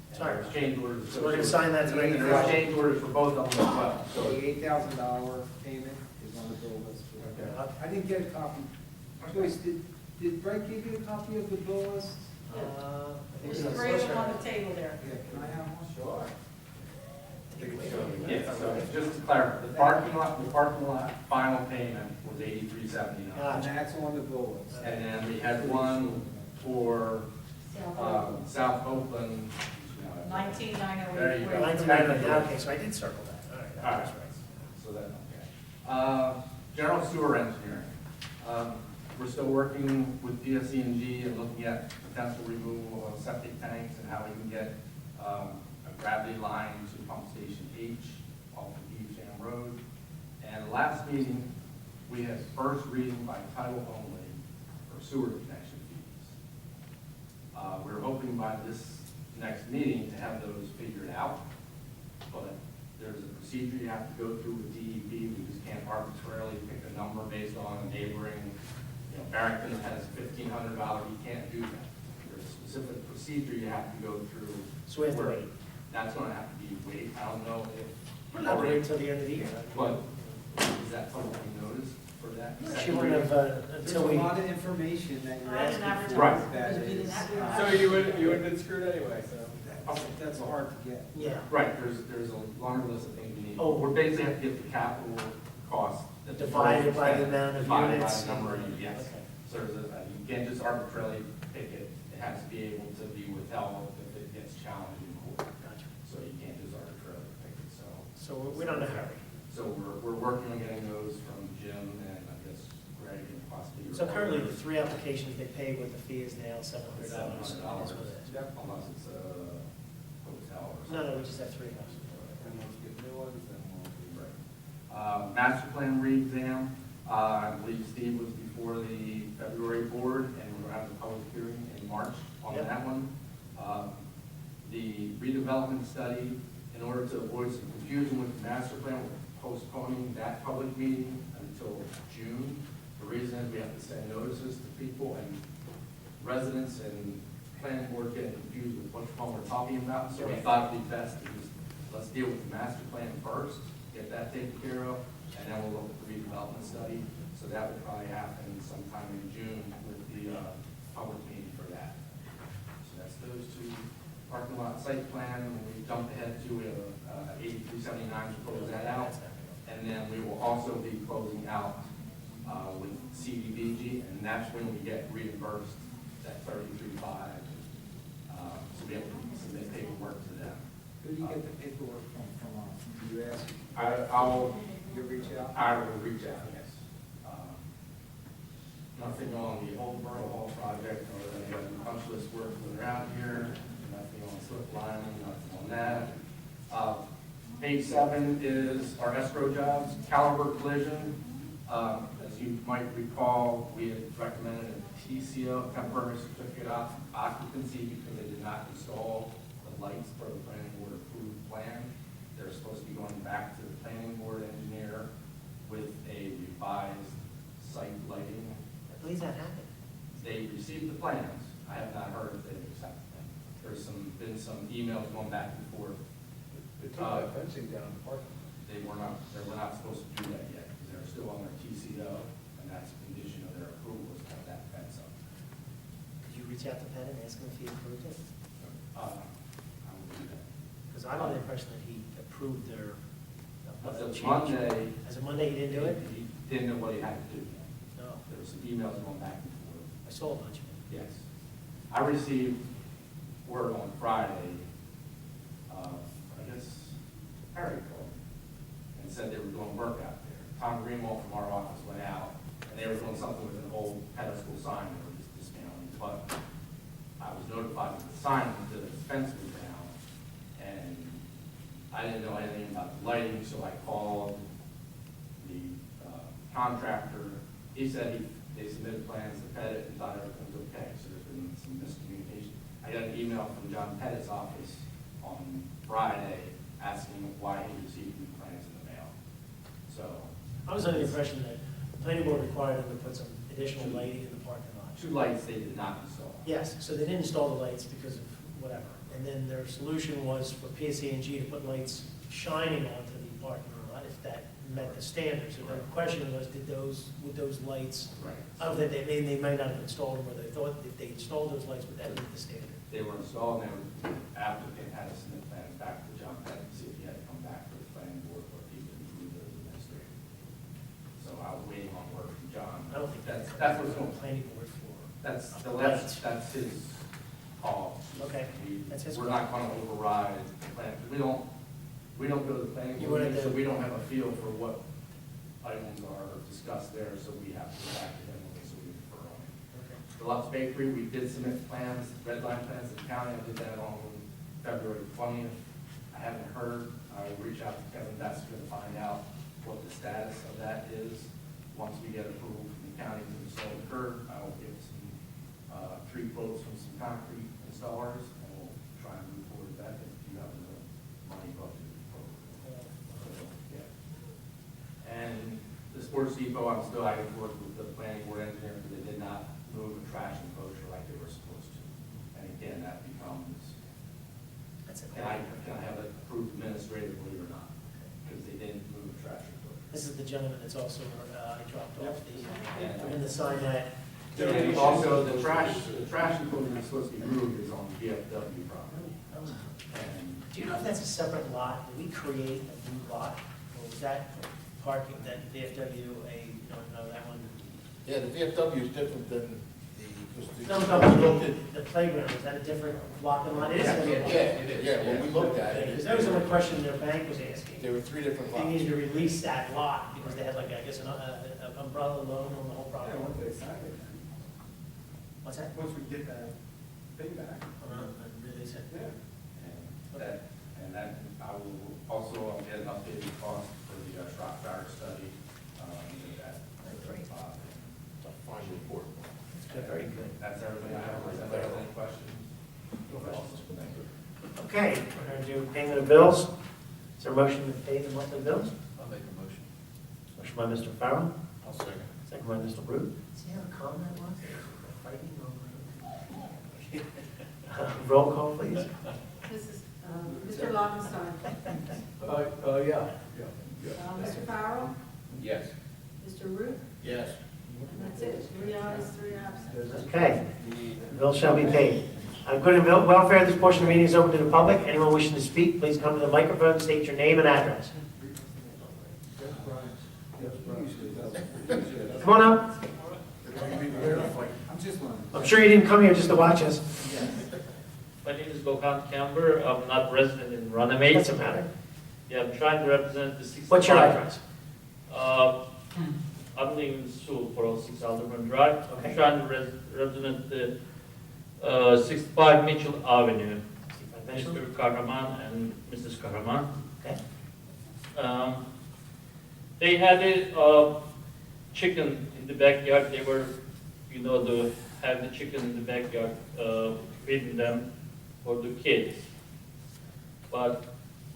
And Sorry. there's change orders. So we're gonna sign that tonight. And there's change orders for both of them as well, So so. the $8,000 payment is on the bill list. Okay. I didn't get a copy. Joyce, did Brett give you a copy of the bill list? I think There's so. three of them on the table there. Yeah, can I have one? Sure. Yeah, so just to clarify, the parking lot final payment was $83.79. And that's on the bullets. And then we had one for South Oakland. There 19908. you go. 1999, okay, so I did circle that, all right, All that's right. right. So that's okay. General sewer engineering. We're still working with PSE&G and looking at potential removal of septic tanks and how we can get a gravity line to pump station H off of Evesham Road. And last meeting, we had first reading by title only for sewer connection fees. We're hoping by this next meeting to have those figured out, but there's a procedure you have to go through with DEP. We just can't arbitrarily pick a number based on a neighboring, Barrington has $1,500, you can't do that. There's a specific procedure you have to go through. So we have to where- wait. That's gonna have to be wait. I don't know if. We're not waiting until the end of the year. But is that public notice for that? She wouldn't have, There's until a we, lot of information that you're I didn't asking for. Right. That advertise. is, So you would have been screwed anyway, so. that's hard to get. yeah, Right, there's a longer list of things we need. Oh. We're basically have to get the capital cost. divided by the amount of Divided by units. the number of units, yes. Okay. So there's you can't just arbitrarily pick it. It has to be able to be withheld if it gets challenged in court. Gotcha. So you can't just arbitrarily pick it, so. So we're not in a hurry. So we're working on getting those from Jim and I guess Greg and possibly. So currently, the three applications they pay with the fee is now $700. $700, unless it's a hotel or something. No, we just have three of us. And once we get new ones, then we'll be ready. Master plan re-exam, I believe Steve was before the February board, and we're gonna have the public hearing in March on Yep. that one. The redevelopment study, in order to avoid some confusion with the master plan, we're postponing that public meeting until June. The reason is we have to send notices to people, and residents and planning board getting confused with which one we're talking about. So we thought it'd be best to just, let's deal with the master plan first, get that taken care of, and then we'll look at the redevelopment study. So that will probably happen sometime in June with the public meeting for that. So that's those two. Parking lot site plan, and we jumped ahead to, we have 8379 to close that out. And then we will also be closing out with CDBG, and that's when we get reimbursed that 33.5. So we have to submit paperwork to them. Who do you get the paperwork from us? Do you ask, you reach out? I will reach out, yes. Nothing on the old Borough Hall project, or any of the punch list work that are out here, nothing on slip lining, nothing on that. Page 7 is our escrow jobs, Caliber Collision. As you might recall, we had recommended a TCO, temporary certificate of occupancy, because they did not install the lights for the planning board approved plan. They're supposed to be going back to the planning board engineer with a revised site lighting. I believe that happened. They received the plans. I have not heard if they've accepted them. There's been some emails going back and forth. They took that fencing down in the parking lot. They were not supposed to do that yet, because they're still on their TCO, and that's a condition of their approval, is to have that fence up. Did you reach out to Penn and ask him if he approved it? I will do that. Because I'm under the impression that he approved their As of change. Monday. As of Monday, he didn't do it? He didn't know what he had to do yet. No. There were some emails going back and forth. I saw a bunch of it. Yes. I received word on Friday, I guess Harry called me and said they were doing work out there. Tom Greenwald from our office went out, and they were doing something with an old pedestal sign they were just dismantling. But I was notified that the sign, the fence was down, and I didn't know anything about the lighting, so I called the contractor. He said they submitted plans to Pettit and thought everything was okay, so there's been some miscommunication. I got an email from John Pettit's office on Friday asking why he received the plans in the mail. So. I was under the impression that the planning board required them to put some additional lighting in the parking lot. 2 lights they did not install. Yes, so they didn't install the lights because of whatever. And then their solution was for PSE&G to put lights shining onto the parking lot if that met the standards. So the question was, would those lights, Right. I don't think they might not have installed them, or they thought if they installed those lights, would that meet the standard? They were installed, and the applicant had to submit plans back to John Pettit to see if he had to come back to the planning board or if he could approve those administrative. So I was waiting on word from John. I don't think That's what's going going, planning board for. that's his call. Okay, that's his We're not gonna override the plan, we don't go to the planning You board, wanted so to- we don't have a feel for what items are discussed there, so we have to go back to him, so we refer on it. Okay. The Lux Bakery, we did submit plans, red line plans to the county, I did that on February 20th. I haven't heard, I will reach out to Kevin Dester to find out what the status of that is. Once we get approval from the county to install the curb, I will get some tree quotes from some concrete installers, and we'll try and move forward with that if you have the money budgeted for. Yeah. And the sports depot, I'm still having to work with the planning board engineer because they did not move a trash enclosure like they were supposed to. And again, that becomes, That's it. can I have it approved administratively or not? Because they didn't move a trash enclosure. This is the gentleman that's also dropped off in the sign that. And also, the trash enclosure that's supposed to be moved is on VFW property. And Do you know if that's a separate lot? Did we create a new lot? Or was that parking, that VFW, you don't know that one? Yeah, the VFW is different than the, No, because we looked no, at, the playground, is that a different block and lot? It is a different lot. yeah, when we looked at Because it, that was the only question their bank was asking. there were three different They lots. needed to release that lot because they had like, I guess, an umbrella loan on the whole Yeah, property. once they sign it, What's that? once we get that thing back. Release it. Yeah. and that, I will also get an updated cost for the Shrock Fire study, that. It's a fine report. It's good, very good. That's everything I have. Does anybody have any questions? No questions. Thank you. Okay, we're going to do payment of bills. Is there a motion to pay the monthly bills? I'll make a motion. Motion by Mr. Farrell, I'll second. second by Mr. Root. See how calm that was? Fighting over. Roll call, please. Mr. Lobenstein. Yeah. Mr. Farrell. Yes. Mr. Root. Yes. And that's it. 3 ayes, 3 absent. Okay, bills shall be paid. Good and welfare, this portion of the meeting is open to the public. Anyone wishing to speak, please come to the microphone, state your name and address. Come on up. I'm just wondering. I'm sure you didn't come here just to watch us. My name is Gokant Kamber. I'm not resident in Runnemede. Doesn't matter. Yeah, I'm trying to represent the 65. What's your address? I'm living in Sewell, 406 Alderman Drive. Okay. I'm trying to represent the 65 Mitchell Avenue. Mr. Kahraman and Mrs. Kahraman. Okay. They had a chicken in the backyard. They were, have the chicken in the backyard, feeding them for the kids. But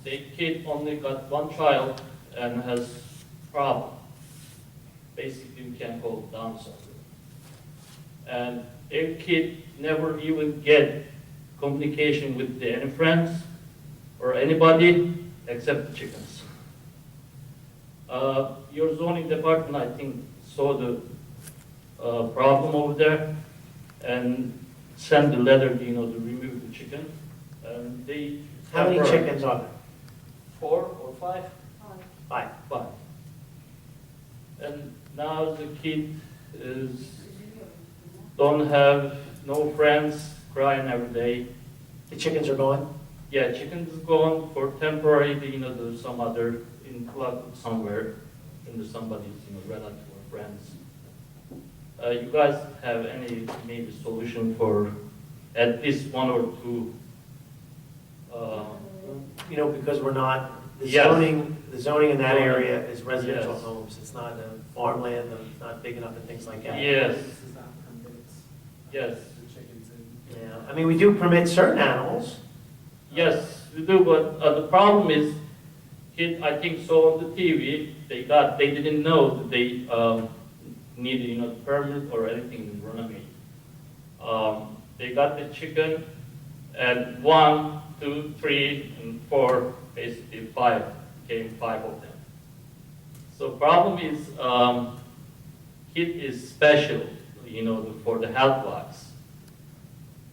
the kid only got one child and has problem. Basically, we can call it Down syndrome. And their kid never even get communication with any friends or anybody except the chickens. Your zoning department, I think, saw the problem over there and sent a letter, to remove the chicken. And they. How many chickens are there? 4 or 5? 5. 5. And now the kid don't have no friends, crying every day. The chickens are gone? Yeah, chickens is gone for temporary, there's some other in club somewhere, in somebody's, relative or friends. You guys have any maybe solution for at least 1 or 2? Because we're not, the Yes. zoning in that area is residential Yes. homes. It's not farmland, it's not big enough and things like that. Yes, This is not permits yes, the chickens in. Yeah, I mean, we do permit certain animals. yes, we do, but the problem is, kid, I think saw on the TV, they didn't know that they needed, permit or anything in Runnemede. They got the chicken, and 1, 2, 3, and 4, basically 5, came 5 of them. So problem is, kid is special, for the health wise.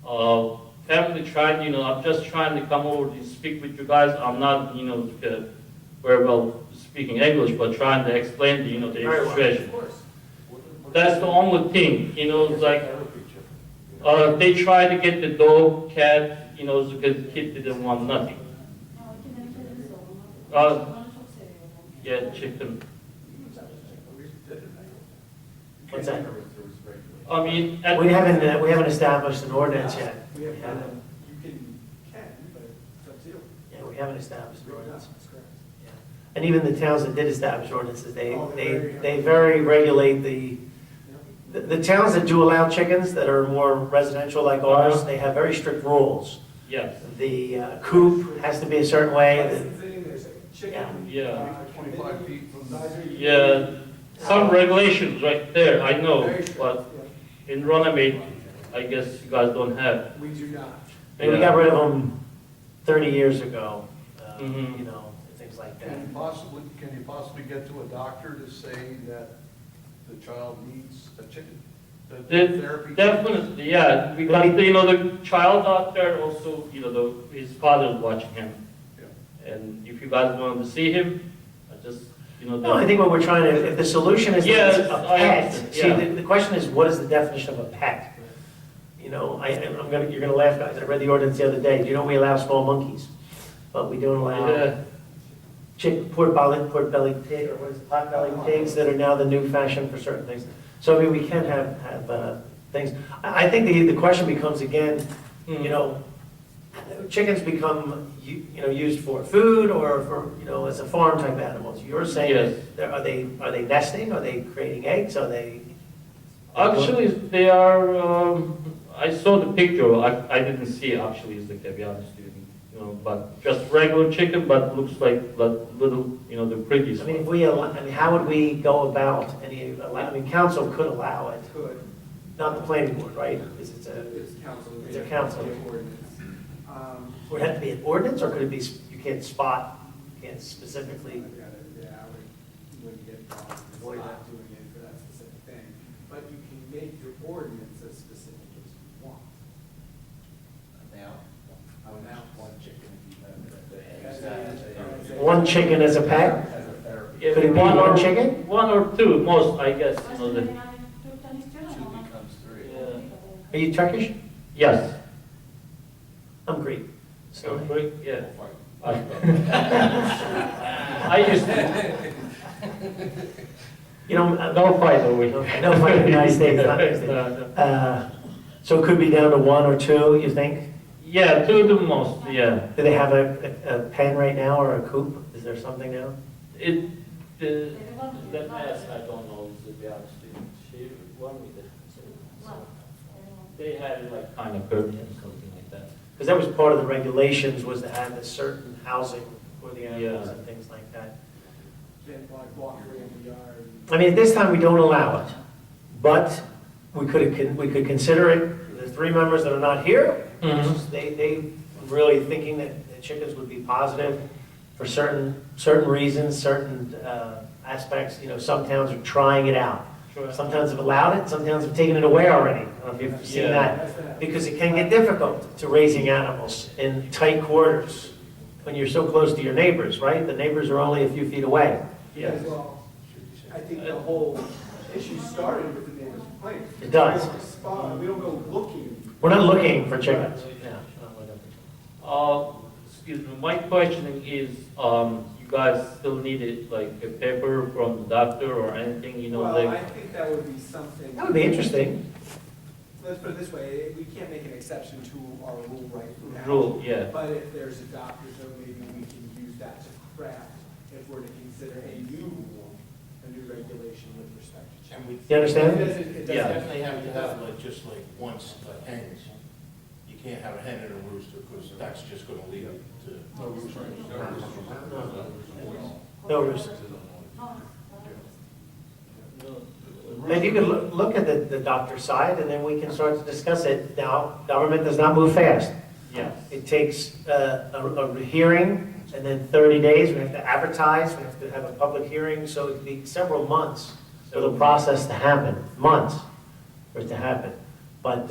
Family tried, I'm just trying to come over to speak with you guys. I'm not, very well speaking English, but trying to explain, the Very well. situation. That's the only thing, it's like, they try to get the dog, cat, the kid didn't want nothing. Yeah, chicken. What's that? I mean, We haven't established an ordinance yet. We have, you can, but it's up to you. Yeah, we haven't established an ordinance. That's correct. Yeah. And even the towns that did establish ordinances, Oh, they very regulate the towns that do allow chickens that are more residential like ours, they have very strict rules. yes, The coop has to be a certain way. Licensing, there's a chicken. Yeah. 25 feet from the... yeah, some regulations right there, I know, but in Runnemede, I guess you guys don't have. We do not. And we got rid of them 30 years ago, Mhm. things like that. Can you possibly get to a doctor to say that the child needs a chicken? Therapy? Definitely, yeah, because, the child out there also, his father's watching him. Yeah. And if you guys wanted to see him, I just, No, I think what we're trying to, if the solution is Yes, a I pet, understand, see, yeah. the question is, what is the definition of a pet? You're gonna laugh, guys, I read the ordinance the other day, do you know we allow small monkeys? But we don't allow yeah, pork-bellied pig, or what is it, pot-bellied pigs that are now the new fashion for certain things. So, I mean, we can have things, I think the question becomes again, chickens become, used for food or for, as a farm type animals. You're saying, Yes. that are they nesting? Are they creating eggs? Are they? actually, they are, I saw the picture, I didn't see it actually, to be honest with you, but just regular chicken, but looks like little, the prettiest I mean, one. how would we go about council could allow it, Could. not the planning board, right? Because It's council. It's a council. Ordinance. Would it have to be an ordinance, or could it be, you can't specifically? Yeah, I wouldn't get involved in Avoid not doing it for that specific thing. But you can make your ordinance as specific as you want. Now, Amount one chicken if you have. One chicken as a pet? As a therapy. Yeah, Could it be one chicken? One or two, most, I guess, two becomes three. yeah. Are you Turkish? Yes. I'm Greek. So, So, yeah. I used to, no fight over here. No fight in the United States, not United States. No. So it could be down to one or two, you think? Yeah, two the most, yeah. Do they have a pen right now or a coop? Is there something now? That mask, I don't know, to be honest with you. She wanted me to. They had it like kind of curved and something like that. Because that was part of the regulations, was to have a certain housing for the animals Yeah. and things like that. Then walk away in the yard. I mean, at this time, we don't allow it, but we could consider it. The three members that are not here, Mhm. they really thinking that chickens would be positive for certain reasons, certain aspects. Some towns are trying it out. Sure. Some towns have allowed it, some towns have taken it away already. I don't know if you've seen Yeah. that, because it can get difficult to raising animals in tight quarters when you're so close to your neighbors, right? The neighbors are only a few feet away. Yes. Well, I think the whole issue started with the neighbor's complaint. It does. We don't respond, we don't go looking. We're not looking for chickens. Excuse me, my questioning is, you guys still needed like a paper from the doctor or anything, Well, I like, think that would be something. That would be interesting. Let's put it this way, we can't make an exception to our rule right now. rule, yeah. But if there's a doctor's note, maybe we can use that to craft if we're to consider a new rule, a new regulation with respect to And chickens. we You understand? It doesn't Yeah. definitely have to have just hens. You can't have a hen and a rooster, because that's just gonna lead to. No roosters. Maybe you could look at the doctor's side, and then we can start to discuss it. Now, government does not move fast. Yes. It takes a hearing, and then 30 days, we have to advertise, we have to have a public hearing, so it could be several months for the process to happen, months for it to happen. But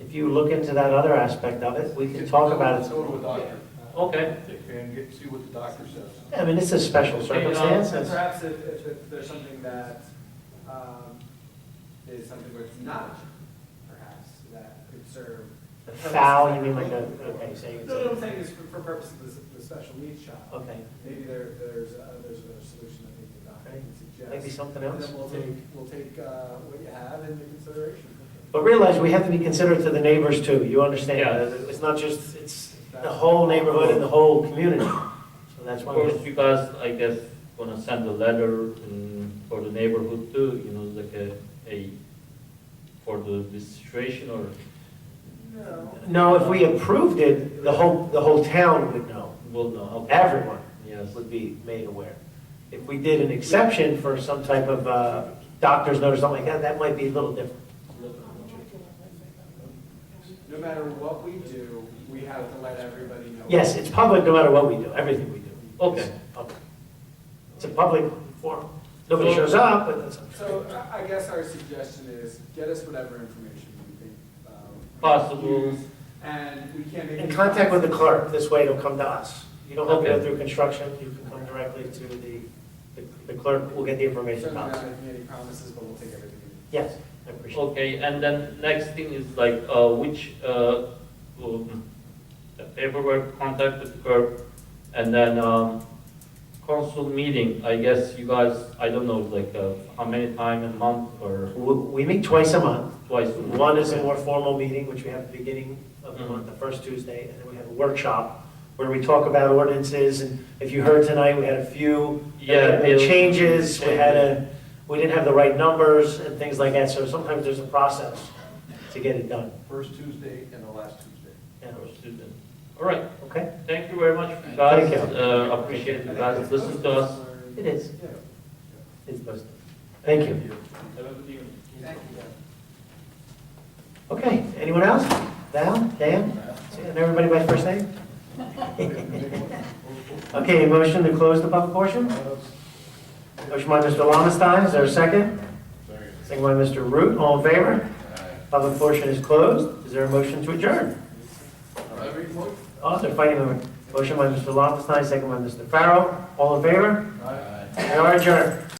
if you look into that other aspect of it, we can talk about it. Go to a doctor Okay. and see what the doctor says. I mean, it's a special circumstance. And It's- perhaps if there's something that, is something where it's not a gym, perhaps, that could serve. The foul, you mean like a, okay, say it's No, what I'm a, saying is for purposes of the special needs shop. okay, Maybe there's a solution that maybe the doctor can suggest. maybe something And else. then we'll take what you have into consideration. But realize we have to be considerate to the neighbors too, you understand? Yeah. It's not just, it's the whole neighborhood and the whole community. So that's Of why. course, you guys, I guess, gonna send a letter for the neighborhood too, you know, like for this situation, or No. No, if we approved it, the whole town would know. will know? Okay. Everyone Yes. would be made aware. If we did an exception for some type of doctor's note or something like that, that might be a little different. No matter what we do, we have to let everybody know. Yes, it's public no matter what we do, everything we do. Okay. It's public. It's a public forum. Nobody shows up, but it's. So I guess our suggestion is get us whatever information you think. Possible. use, And we can't make. In any contact with the promises. clerk, this way it'll come to us. You don't have to go Okay. through construction, you can come directly to the clerk, will get the information Certainly out. not making any promises, but we'll take everything. Yes, I appreciate it. Okay, and then next thing is like, which, paperwork, contact with the clerk, and then, council meeting, I guess you guys, I don't know, like, how many time a month, or We meet twice a month. twice? One is a more formal meeting, which we have at the beginning of the Mhm. month, the first Tuesday, and then we have a workshop where we talk about ordinances, and if you heard tonight, we had a few Yeah, the changes, we didn't have the right numbers and things like that, so sometimes there's a process to get it done. First Tuesday and the last Tuesday. Yeah. All right, Okay? thank you very much, guys. Thank you. Appreciate you guys listen to us. It is. It's posted. Thank you. Have a good evening. Thank you. Okay, anyone else? Val, Dan, and everybody by first name? Okay, motion to close the public portion? Motion by Mr. Lomestein, is there a second? Second by Mr. Root, all in favor? Public portion is closed, is there a motion to adjourn? Oh, they're fighting over. Motion by Mr. Lomestein, second by Mr. Farrell, all in favor? We are adjourned.